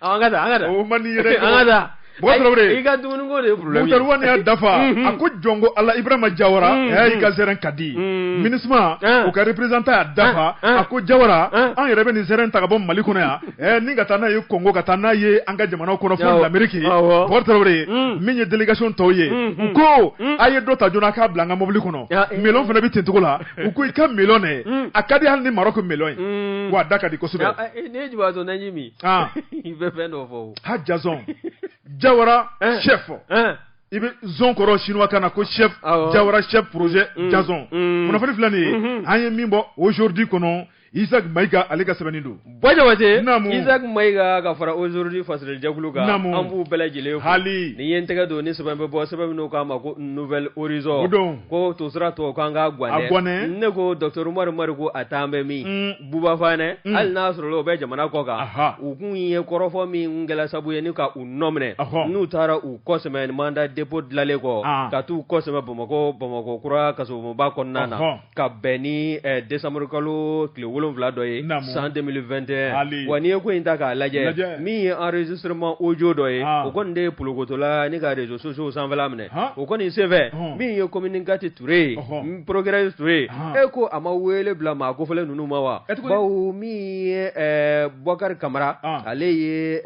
an ka taa o man di yɛrɛ an ka taa Bokar Traoré i ka dumuniko de ye problème Mokhtar Wane y'a dafa a ko jɔnko Ala Ibrahima Diawara i ka zɛrɛn ka di MINUSMA o ka représentant y'a dafa a ko Diawara an yɛrɛ bɛ nin zɛrɛn ta ka bɔ Mali kɔnɔ yan ni ka taa n'a ye Congo ka taa n'a ye an ka jamanaw kɔnɔ fɔ l'Amérique Bokar Traoré min ye délégation tɔw ye u ko a ye dɔ ta joona k'a bila an ka mobili kɔnɔ melon fana bɛ ten cogo la u ko i ka melon dɛ a ka di hali ni Maroc melon ye wa a da ka di kosɛbɛ ne ye jibatɔ naji min i bɛ fɛn dɔ fɔ ha Jason Diawara chef i bɛ zone kɔrɔ chinois kan na ko chef Diawara chef projet Jason kunnafoni filɛ nin ye an ye min bɔ aujourd'hui kɔnɔ Isaac Maïga ale ka sɛbɛnni don Jabate Isaac Maïga ka fara aujourd'hui fasilejɛkulu kan an b'u bɛɛ lajɛlen hali ni ye n tɛgɛ don ni sɛbɛn bɛ bɔ sɛbɛn minnu k'a ma ko nouvelle horizon ko tosira tɔw k'an ka gwanɛ ne ko docteur Umaru ko a t'an bɛ min Buba Fane hali n'a sɔrɔ o bɛ jamana kɔ kan u kun ye kɔrɔfɔ min kɛla sabu ye ni ka u nɔ minɛ n'u taara u kɔsɛmɛ mandat dépôt dilanlen kɔ ka t'u kɔsɛmɛ Bamakɔ kura kasobonba kɔnɔna na ka bɛn ni décembre kalo tile wolonwula dɔ ye san 2021 wa n'i ye ko in ta k'a lajɛ min ye enregistrement audio dɔ ye o kɔni de polokotola ni ka réseaux sociaux sanfɛla minɛ o kɔni senfɛ min ye Communicati Touré Progrès Touré e ko a ma wele bila maa kofɔlen ninnu ma wa bawo min ye Boubacar Camara ale ye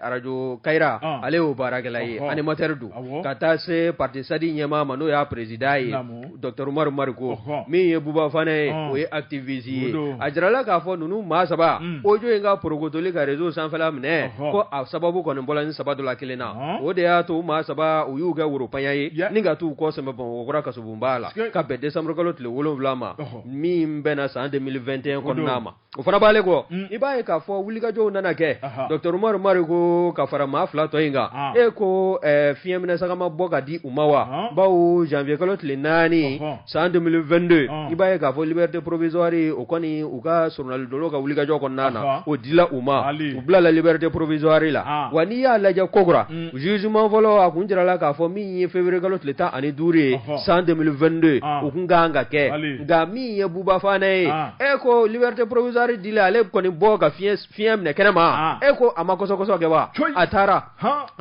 radio Kayira ale y'o baarakɛla ye animateur do ka taa se parti Sadi ɲɛmaa ma n'o y'a président ye Dr Umaru Mariko min ye Buba Fana ye o ye activiste ye a jirala k'a fɔ ninnu maa saba audio in ka porokotoli ka réseau sanfɛla minɛ ko a sababu kɔni bɔla ni saba dɔ la kelen na o de y'a to maa saba u y'u kɛ woropanya ye ni ka t'u kɔ sɛmɛ Bamakɔkura kasobonba la ka bɛn décembre kalo tile 7 ma min bɛnna san 2021 kɔnɔna ma o fana b'ale kɔ i b'a ye k'a fɔ wulikajɔw nana kɛ Dr Umaru Mariko ka fara maa fila tɔ in kan e ko fiɲɛ minɛ sagama bɔ ka di u ma wa bawo janvier kalo tile 4 san 2022 i b'a ye k'a fɔ liberté provisoire o kɔni u ka journal dolo ka wulikajɔ kɔnɔna na o dila u ma u bilala liberté provisoire la wa n'i y'a lajɛ kokura jugement fɔlɔ a kun jirala k'a fɔ min ye février kalo tile 15 ye san 2022 o kun kan ka kɛ nka min ye Buba Fana ye e ko liberté provisoire dila ale kɔni bɔ ka fiɲɛ minɛ kɛnɛma e ko a ma kɔsɔkɔsɔ kɛ wa a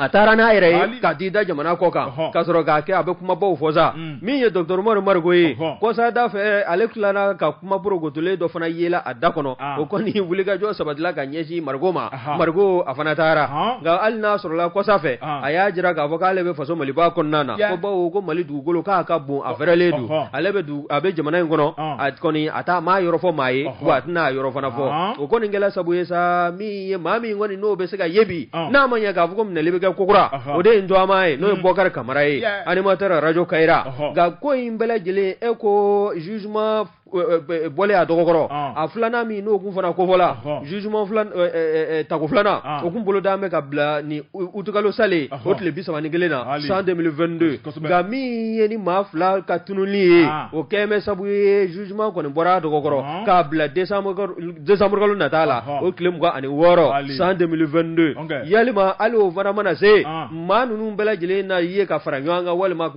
taara n'a yɛrɛ ye ka t'i da jamana kɔ kan ka sɔrɔ k'a kɛ a bɛ kumabaw fɔ sa min ye Dr Umaru Mariko ye kɔsada fɛ ale tilala ka kuma porokotolen dɔ fana yela a da kɔnɔ o kɔni wulikajɔ sabatila ka ɲɛsin Mariko ma Mariko a fana taara nka hali n'a sɔrɔla kɔsa fɛ a y'a jira k'a fɔ k'ale bɛ faso Maliba kɔnɔna na ko bawo ko Mali dugukolo k'a ka bon a fɛrɛlen don ale a bɛ jamana in kɔnɔ a kɔni a t'a maa yɔrɔ fɔ maa ye wa a tɛna yɔrɔ fana fɔ o kɔni kɛla sabu ye sa min ye maa min kɔni n'o bɛ se ka ye bi n'a ma ɲɛ k'a fɔ ko minɛli bɛ kɛ kokura o de ye Ndɔama ye n'o ye Boubacar Camara ye animateur radio Kayira nka ko in bɛɛ lajɛlen e ko jugement bɔlen a dɔgɔkɔrɔ a filanan min n'o kun fana kofɔla jugement tako filanan o kun bolo d'an bɛ ka bila ni utukalo sale o tile 31 na san 2022 nka min ye ni maa fila ka tunuli ye o kɛn bɛ sabu ye jugement kɔni bɔra a dɔgɔkɔrɔ k'a bila décembre kalo nata la o tile 26 san 2022 yalima hali o fana mana se maa ninnu bɛɛ lajɛlen na ye ka fara ɲɔgɔn kan walima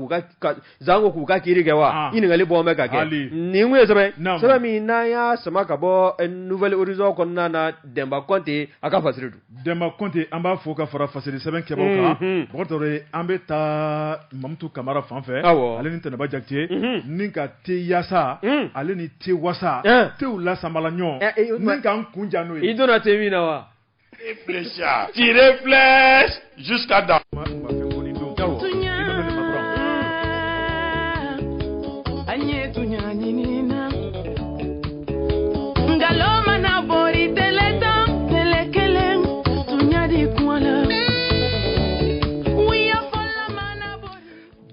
zango k'u ka kiiri kɛ wa ɲininkali bɔ bɛ ka kɛ nin kun ye sɛbɛn min n'an y'a sama ka bɔ Nouvelle Horizon kɔnɔna na Demba Konte a ka fasiri don Demba Konte an b'a fɔ ka fara fasiri sɛbɛn kɛbagaw kan bɔgɔtɔrɔ an bɛ taa Mamutu Kamara fan fɛ ale ni Tɛnɛba Jakite ni ka te yaasa ale ni te wasa tew lasamala ɲɔgɔn ni k'an kun jan n'o ye i donna te min na wa tirer flèche jusqu'à dans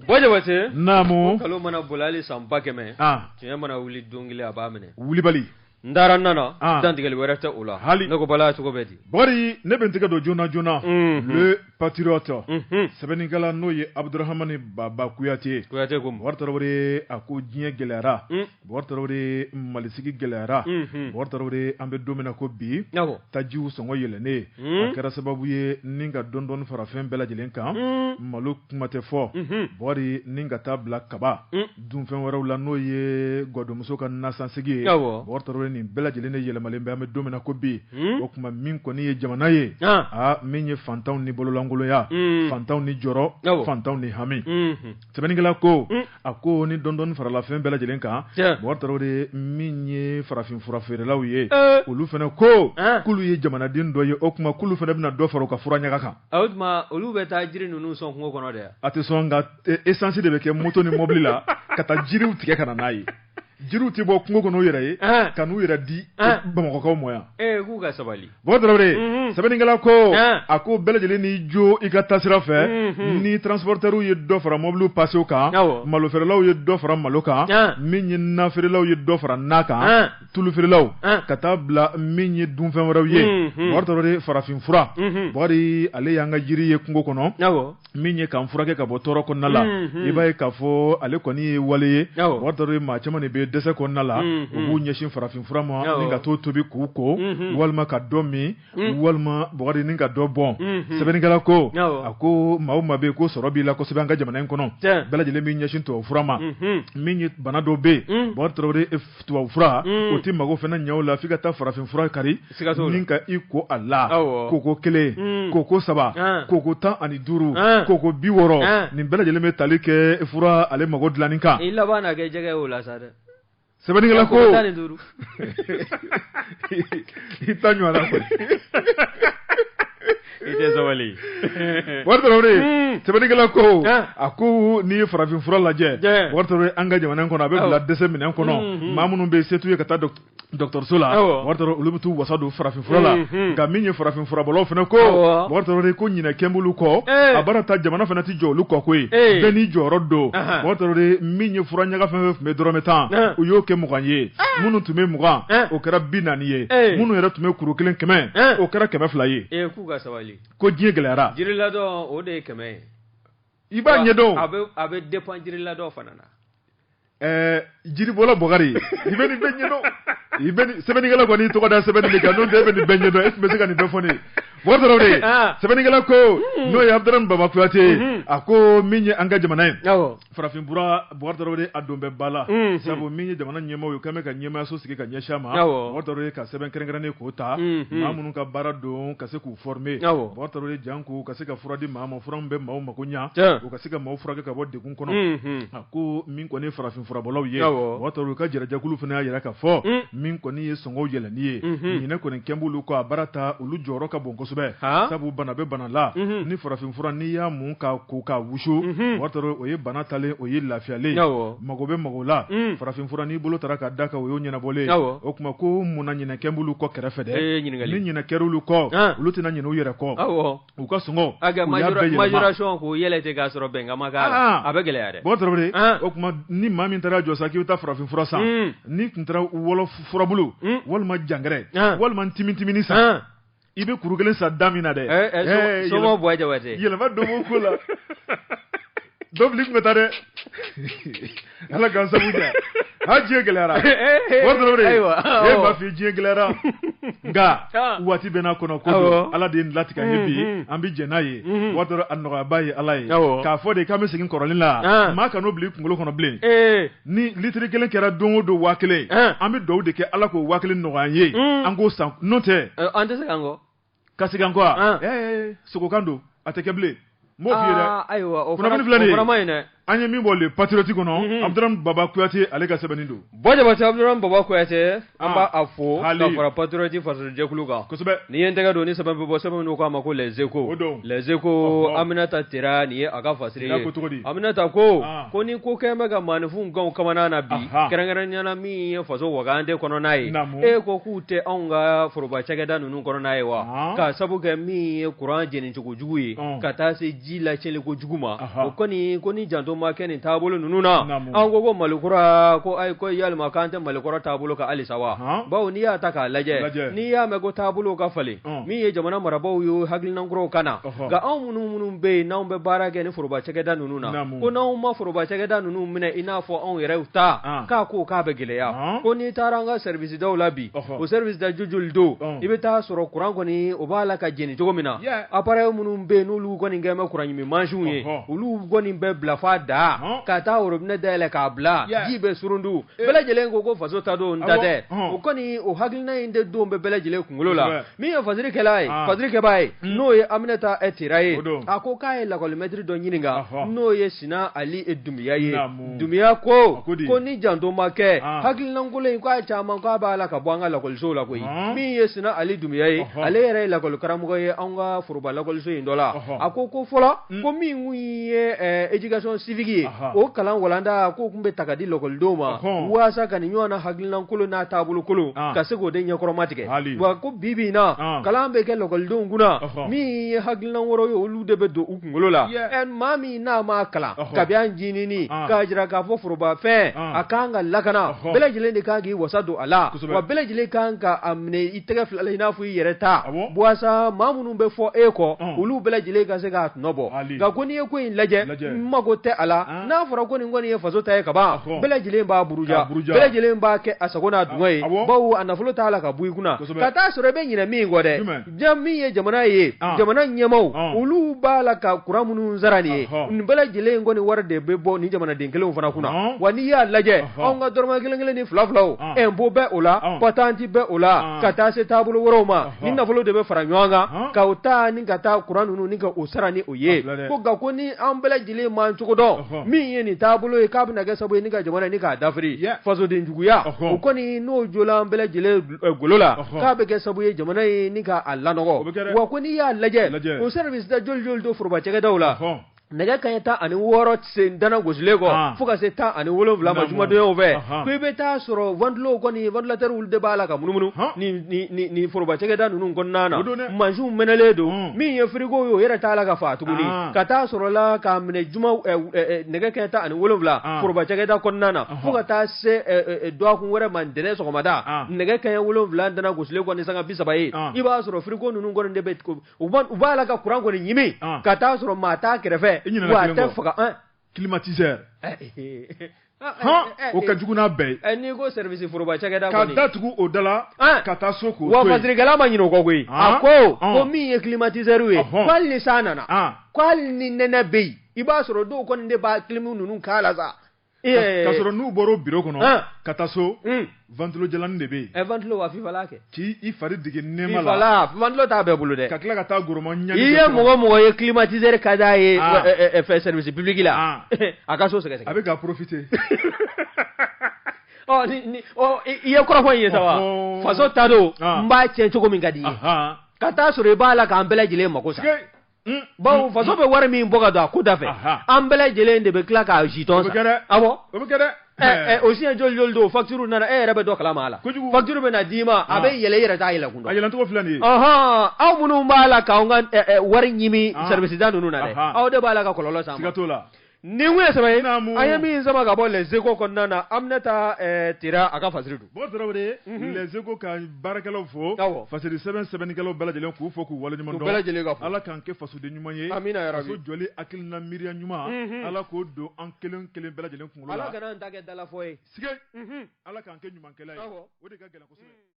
Wajabate namu kalo mana bolali san 100 tiɲɛ mana wuli don kelen a b'a minɛ wulibali ndara nana dantigɛli wɛrɛ tɛ o la hali ne ko bala cogo bɛ di bari ne bɛ n tɛgɛ don joona joona le patriote sɛbɛnnikɛla n'o ye Abdurahmani Baba Kuyate ko Boubacar Traoré a ko diɲɛ gɛlɛyara Boubacar Traoré malisigi gɛlɛyara Boubacar Traoré an bɛ don min na ko bi tajiw sɔngɔ yɛlɛnnen a kɛra sababu ye ni ka dɔɔni fara fɛn bɛɛ lajɛlen kan malo kuma tɛ fɔ bari ni ka taa bila kaba dunfɛn wɛrɛw la n'o ye gɔdɔmuso ka nasansigi ye Boubacar Traoré nin bɛɛ lajɛlen de yɛlɛmalen bɛ an bɛ don min na ko bi o kuma min kɔni ye jamana ye min ye fantanw ni bololankoloya fantanw ni jɔrɔ fantanw ni hami sɛbɛnnikɛla ko a ko ni dɔɔni farala fɛn bɛɛ lajɛlen kan Boubacar Traoré min ye farafin fura feerelaw ye olu fana ko k'olu ye jamanaden dɔ ye o kuma k'olu fana bɛna dɔ fara u ka fura ɲaga kan o tuma olu bɛ taa jiri ninnu sɔn kungo kɔnɔ dɛ a tɛ sɔn nka essence de bɛ kɛ moto ni mobili la ka taa jiriw tigɛ ka na n'a ye jiriw tɛ bɔ kungo kɔnɔ u yɛrɛ ye ka n'u yɛrɛ di Bamakɔkaw ma yan k'u ka sabali Boubacar Traoré sɛbɛnnikɛla ko a ko bɛɛ lajɛlen ni jo i ka taasira fɛ ni transporteurs ye dɔ fara mobiliw passew kan malofeerelaw ye dɔ fara malo kan min ye nafeerelaw ye dɔ fara na kan tulufeerelaw ka taa bila min ye dunfɛn wɛrɛw ye Boubacar Traoré farafin fura Boubacar ale y'an ka jiri ye kungo kɔnɔ min ye k'an furakɛ ka bɔ tɔɔrɔ kɔnɔna la i b'a ye k'a fɔ ale kɔni ye wale ye Boubacar Traoré maa caman de bɛ bɛ dɛsɛ kɔnɔna la u b'u ɲɛsin farafin fura ma ni ka to tobi k'u ko walima ka dɔ min walima bɔgɔdi ni ka dɔ bɔn sɛbɛnnikɛla ko a ko maa o maa bɛ ko sɔrɔ b'i la kosɛbɛ an ka jamana in kɔnɔ bɛɛ lajɛlen b'i ɲɛsin tubabu fura ma min ye bana dɔ bɛ yen Bubakari Tarawele tubabu fura o tɛ mago fana ɲɛ o la f'i ka taa farafin fura kari ni ka i ko a la koko 1 koko 3 koko 15 koko 60 nin bɛɛ lajɛlen bɛ tali kɛ fura ale mago dilanni kan i laban na kɛ jɛgɛ o la sa dɛ sɛbɛnnikɛla ko i ta ɲɔgɔnna koyi i tɛ sabali Bubakari Tarawele sɛbɛnnikɛla ko a ko n'i ye farafin fura lajɛ Bubakari Tarawele an ka jamana in kɔnɔ a bɛ bila dɛsɛ minɛn kɔnɔ maa minnu bɛ setu ye ka taa dɔgɔtɔrɔso la Bubakari Tarawele olu bɛ t'u wasa don farafin fura la nka min ye farafin furabɔlaw fana ko Bubakari Tarawele ko ɲinɛ kɛ b'olu kɔ a baara ta jamana fana tɛ jɔ olu kɔ koyi bɛɛ n'i jɔyɔrɔ don Bubakari Tarawele min ye fura ɲaga fɛn fɛn tun bɛ dɔrɔmɛ 10 u y'o kɛ 20 ye minnu tun bɛ 20 o kɛra 40 ye minnu yɛrɛ tun bɛ kuru 1 100 o kɛra 200 ye k'u ka sabali ko diɲɛ gɛlɛyara jiri ladɔn o de ye 100 ye i b'a ɲɛdɔn a bɛ dépend jiri ladɔn fana na jiribɔla Bubakari i bɛ nin bɛɛ ɲɛdɔn sɛbɛnnikɛla kɔni tɔgɔ da sɛbɛnni de kan n'o tɛ e bɛ nin bɛɛ ɲɛdɔn e tun bɛ se ka nin bɛɛ fɔ ne ye Bubakari Tarawele sɛbɛnnikɛla ko n'o ye Abdurahmane Baba Kuyate a ko min ye an ka jamana ye farafin fura Bubakari Tarawele a don bɛ ba la sabu min ye jamana ɲɛmaaw ye k'an bɛ ka ɲɛmaayaso sigi ka ɲɛsin a ma Bubakari Tarawele ka sɛbɛn kɛrɛnkɛrɛnnen k'o ta maa minnu ka baara don ka se k'u former Bubakari Tarawele janko ka se ka fura di maa ma fura min bɛ maaw mako ɲa o ka se ka maaw furakɛ ka bɔ degun kɔnɔ a ko min kɔni ye farafin furabɔlaw ye Bubakari Tarawele ka jɛrɛjakulu fana y'a jira k'a fɔ min kɔni ye sɔngɔw yɛlɛnni ye ɲinɛ kɔni kɛn b'olu kɔ a baara ta olu jɔyɔrɔ ka bon kosɛbɛ sabu bana bɛ bana la ni farafin fura n'i y'a mun ka ko ka wusu Bubakari Tarawele o ye bana talen o ye lafiyalen mago bɛ mago la farafin fura n'i bolo taara ka da kan o y'o ɲɛnabɔlen o tuma ko munna ɲinɛ kɛn b'olu kɔ kɛrɛfɛ dɛ ni ɲinɛ kɛra olu kɔ olu tɛna ɲinɛ u yɛrɛ kɔ u ka sɔngɔ u y'a bɛɛ yɛlɛma majoration k'o yɛlɛ ten k'a sɔrɔ bɛnkan ma k'a la a bɛ gɛlɛya dɛ Bubakari Tarawele o tuma ni maa min taara jɔ sa k'i bɛ taa farafin fura san ni tun taara wɔlɔ furabulu walima jangɛrɛ walima timitimini san i bɛ kuru 1 san da min na dɛ sɔmɔ bɔ Jabate yɛlɛma don o ko la dɔbili tun bɛ taa dɛ ala k'an sabu kɛ diɲɛ gɛlɛyara Bubakari Tarawele e m'a f'i diɲɛ gɛlɛyara nka waati bɛ n'a kɔnɔ ko don ala de ye nin latigɛ an ye bi an bɛ jɛn n'a ye Bubakari Tarawele a nɔgɔyaba ye ala ye k'a fɔ de k'an bɛ segin kɔrɔlen la maa kan'o bila i kunkolo kɔnɔ bilen ni litiri 1 kɛra don o don 1000 an bɛ dugawu de kɛ ala k'o 1000 nɔgɔya an ye an k'o san n'o tɛ an tɛ se k'an kɔ ka segin an kɔ wa sogokan don a tɛ kɛ bilen n b'o f'i ye dɛ ayiwa o kunnafoni filɛ nin ye o fana ma ɲi dɛ an ye min bɔ le patriote kɔnɔ Abdurahmane Baba Kuyate ale ka sɛbɛnni don Jabate Abdurahmane Baba Kuyate an b'a fo ka fara patriote fasojɛkulu kan kosɛbɛ nin ye n tɛgɛ don ni sɛbɛn bɛ bɔ sɛbɛn minnu k'a ma ko les échos les échos Aminata Tera nin ye a ka fasiri ye Aminata ko ni ko kɛn bɛ ka maanifin ganw kamana na bi kɛrɛnkɛrɛnnenya min ye faso wagande kɔnɔna ye ko k'u tɛ anw ka foroba cakɛda ninnu kɔnɔna ye wa ka sabu kɛ min ye courant jeni cogo jugu ye ka taa se ji lacɛnli ko jugu ma o kɔni ko ni janto ma kɛ nin taabolo ninnu na an ko malikura ko ayi ko yalima k'an tɛ malikura taabolo ka halisa wa bawo n'i y'a ta k'a lajɛ n'i y'a mɛn ko taabolo ka falen min ye jamana marabaaw ye hakilinakuraw ka na nka anw minnu bɛ yen n'anw bɛ baara kɛ ni foroba cakɛda ninnu na ko n'anw ma foroba cakɛda ninnu minɛ i n'a fɔ anw yɛrɛw ta k'a ko k'a bɛ gɛlɛya ko n'i taara an ka service daw la bi o service da jujuli don i bɛ taa sɔrɔ courant kɔni o b'a la ka jeni cogo min na appareil minnu bɛ yen n'olu kɔni kɛn bɛ courant ɲimi mansiw ye olu kɔni bɛ bila f'a da ka taa robinet dayɛlɛ k'a bila ji bɛ surundu bɛɛ lajɛlen ko faso ta don n ta tɛ o kɔni o hakilina in de don bɛ bɛɛ lajɛlen kunkolo la min ye fasirikɛla ye fasirikɛbaa ye n'o ye Aminata Tera ye a ko k'a ye lakɔlimɛtiri dɔ ɲininka n'o ye Sina Ali Dunbiya ye Dunbiya ko ni janto ma kɛ hakilinakolon in k'a caman k'a b'a la ka bɔ an ka lakɔlisow la koyi min ye Sina Ali Dunbiya ye ale yɛrɛ ye lakɔli karamɔgɔ ye an ka foroba lakɔliso in dɔ la a ko fɔlɔ ko min kun ye éducation civique ye o kalan walanda ko kun bɛ ta ka di lakɔlidenw ma waasa ka nin ɲɔgɔn na hakilinakolon n'a taabolo kolon ka se k'o de ɲɛkɔrɔma tigɛ wa ko bi na kalan bɛ kɛ lakɔlidenw kunna min ye hakilina wɛrɛw ye olu de bɛ don u kunkolo la maa min n'a ma kalan kabi an ɲinini k'a jira k'a fɔ forobafɛn a kan ka lakana bɛɛ lajɛlen de kan k'i wasa don a la wa bɛɛ lajɛlen kan ka a minɛ i tɛgɛ fila la i n'a fɔ i yɛrɛ ta waasa maa minnu bɛ fɔ e kɔ olu bɛɛ lajɛlen ka se k'a tɔnɔ bɔ nka ko n'i ye ko in lajɛ n mago tɛ a ala n'a fɔra ko nin kɔni ye faso ta ye ka ban bɛɛ lajɛlen b'a buruja bɛɛ lajɛlen b'a kɛ a sago n'a dungɔ ye bawo a nafolo t'a la ka bɔ i kunna ka taa sɔrɔ i bɛ ɲinɛ min kɔ dɛ min ye jamana ye jamana ɲɛmaw olu b'a la ka kuran minnu sara nin ye nin bɛɛ lajɛlen kɔni wari de bɛ bɔ nin jamanaden kelenw fana kunna wa n'i y'a lajɛ anw ka dɔrɔmɛ kelen kelen ni fila filaw impôt bɛ o la patente bɛ o la ka taa se taabolo wɛrɛw ma ni nafolo de bɛ fara ɲɔgɔn kan ka o ta ni ka taa kuran ninnu ni ka o sara ni o ye ko nka ko ni an bɛɛ lajɛlen man cogo dɔn min ye nin taabolo ye k'a bɛna kɛ sababu ye ni ka jamana ni k'a dafiri fasoden juguya o kɔni n'o jola an bɛɛ lajɛlen golo la k'a bɛ kɛ sababu ye jamana ye ni ka a lanɔgɔ wa ko n'i y'a lajɛ o service da joli joli to foroba cɛkɛdaw la nɛgɛ kaɲɛ 16 sen dana gosilen kɔ fo ka se 17 ma jumadonyaw fɛ ko i bɛ taa sɔrɔ ventilow kɔni ventilateur olu de b'a la ka munumunu ni foroba cɛkɛda ninnu kɔnɔna na mansiw mɛnɛlen don min ye frigo ye o yɛrɛ t'a la ka fa tuguni ka taa sɔrɔ la k'a minɛ nɛgɛ kaɲɛ 17 foroba cɛkɛda kɔnɔna na fo ka taa se dɔgɔkun wɛrɛ ma ntɛnɛn sɔgɔmada nɛgɛ kaɲɛ 7 dana gosilen kɔni sanga 30 ye i b'a sɔrɔ frigo ninnu kɔni de bɛ u b'a la ka kuran kɔni ɲimi ka taa sɔrɔ maa t'a kɛrɛfɛ wa tɛ faga climatiseur o ka jugu n'a bɛɛ ye n'i ko service foroba cɛkɛda ka datugu o da la ka taa so k'o to yen wa fasirikɛla ma ɲinɛ o kɔ koyi a ko min ye climatiseur ye ko hali ni san nana ko hali ni nɛnɛ bɛ yen i b'a sɔrɔ dɔw kɔni de b'a clim ninnu k'a la sa ka sɔrɔ n'u bɔra o bureau kɔnɔ ka taa so ventilo jalani de bɛ yen ventilo wa fifala kɛ k'i fari dege nɛma la ventilo t'a bɛɛ bolo dɛ ka tila ka taa goroma ɲani i ye mɔgɔ ye climatiseur ka d'a ye fɛ service public la a ka so sɛgɛsɛgɛ a bɛ ka profiter i ye kɔrɔfɔ in ye sa wa faso ta don n b'a tiɲɛ cogo min ka di ye ka taa sɔrɔ i b'a la k'an bɛɛ lajɛlen mako sa bawo faso bɛ wari min bɔ ka don a ko da fɛ an bɛɛ lajɛlen de bɛ tila k'a jitɔn sa awɔ o bɛ kɛ dɛ o siɲɛ joli joli don facture nana e yɛrɛ bɛ dɔ kalama a la facture bɛ na d'i ma a bɛ yɛlɛ i yɛrɛ t'a yɛlɛ kun dɔn a yɛlɛncogo filɛ nin ye aw minnu b'a la k'anw ka wari ɲimi service da ninnu na dɛ aw de b'a la ka kɔlɔlɔ s'an ma siga t'o la nin kun ye sɛbɛn ye an ye min sama ka bɔ les échos kɔnɔna na an bɛna taa tera a ka fasiri don bon Tarawele les échos ka baarakɛlaw fo fasiri sɛbɛnnikɛlaw bɛɛ lajɛlen k'u fo k'u waleɲuman dɔn ala k'an kɛ fasoden ɲuman ye faso jɔli hakilina miiriya ɲuman ala k'o don an kelen kelen bɛɛ lajɛlen kunkolo la ala kana an ta kɛ dalafɔ ye ala k'an kɛ ɲumankɛla ye o de ka gɛlɛn kosɛbɛ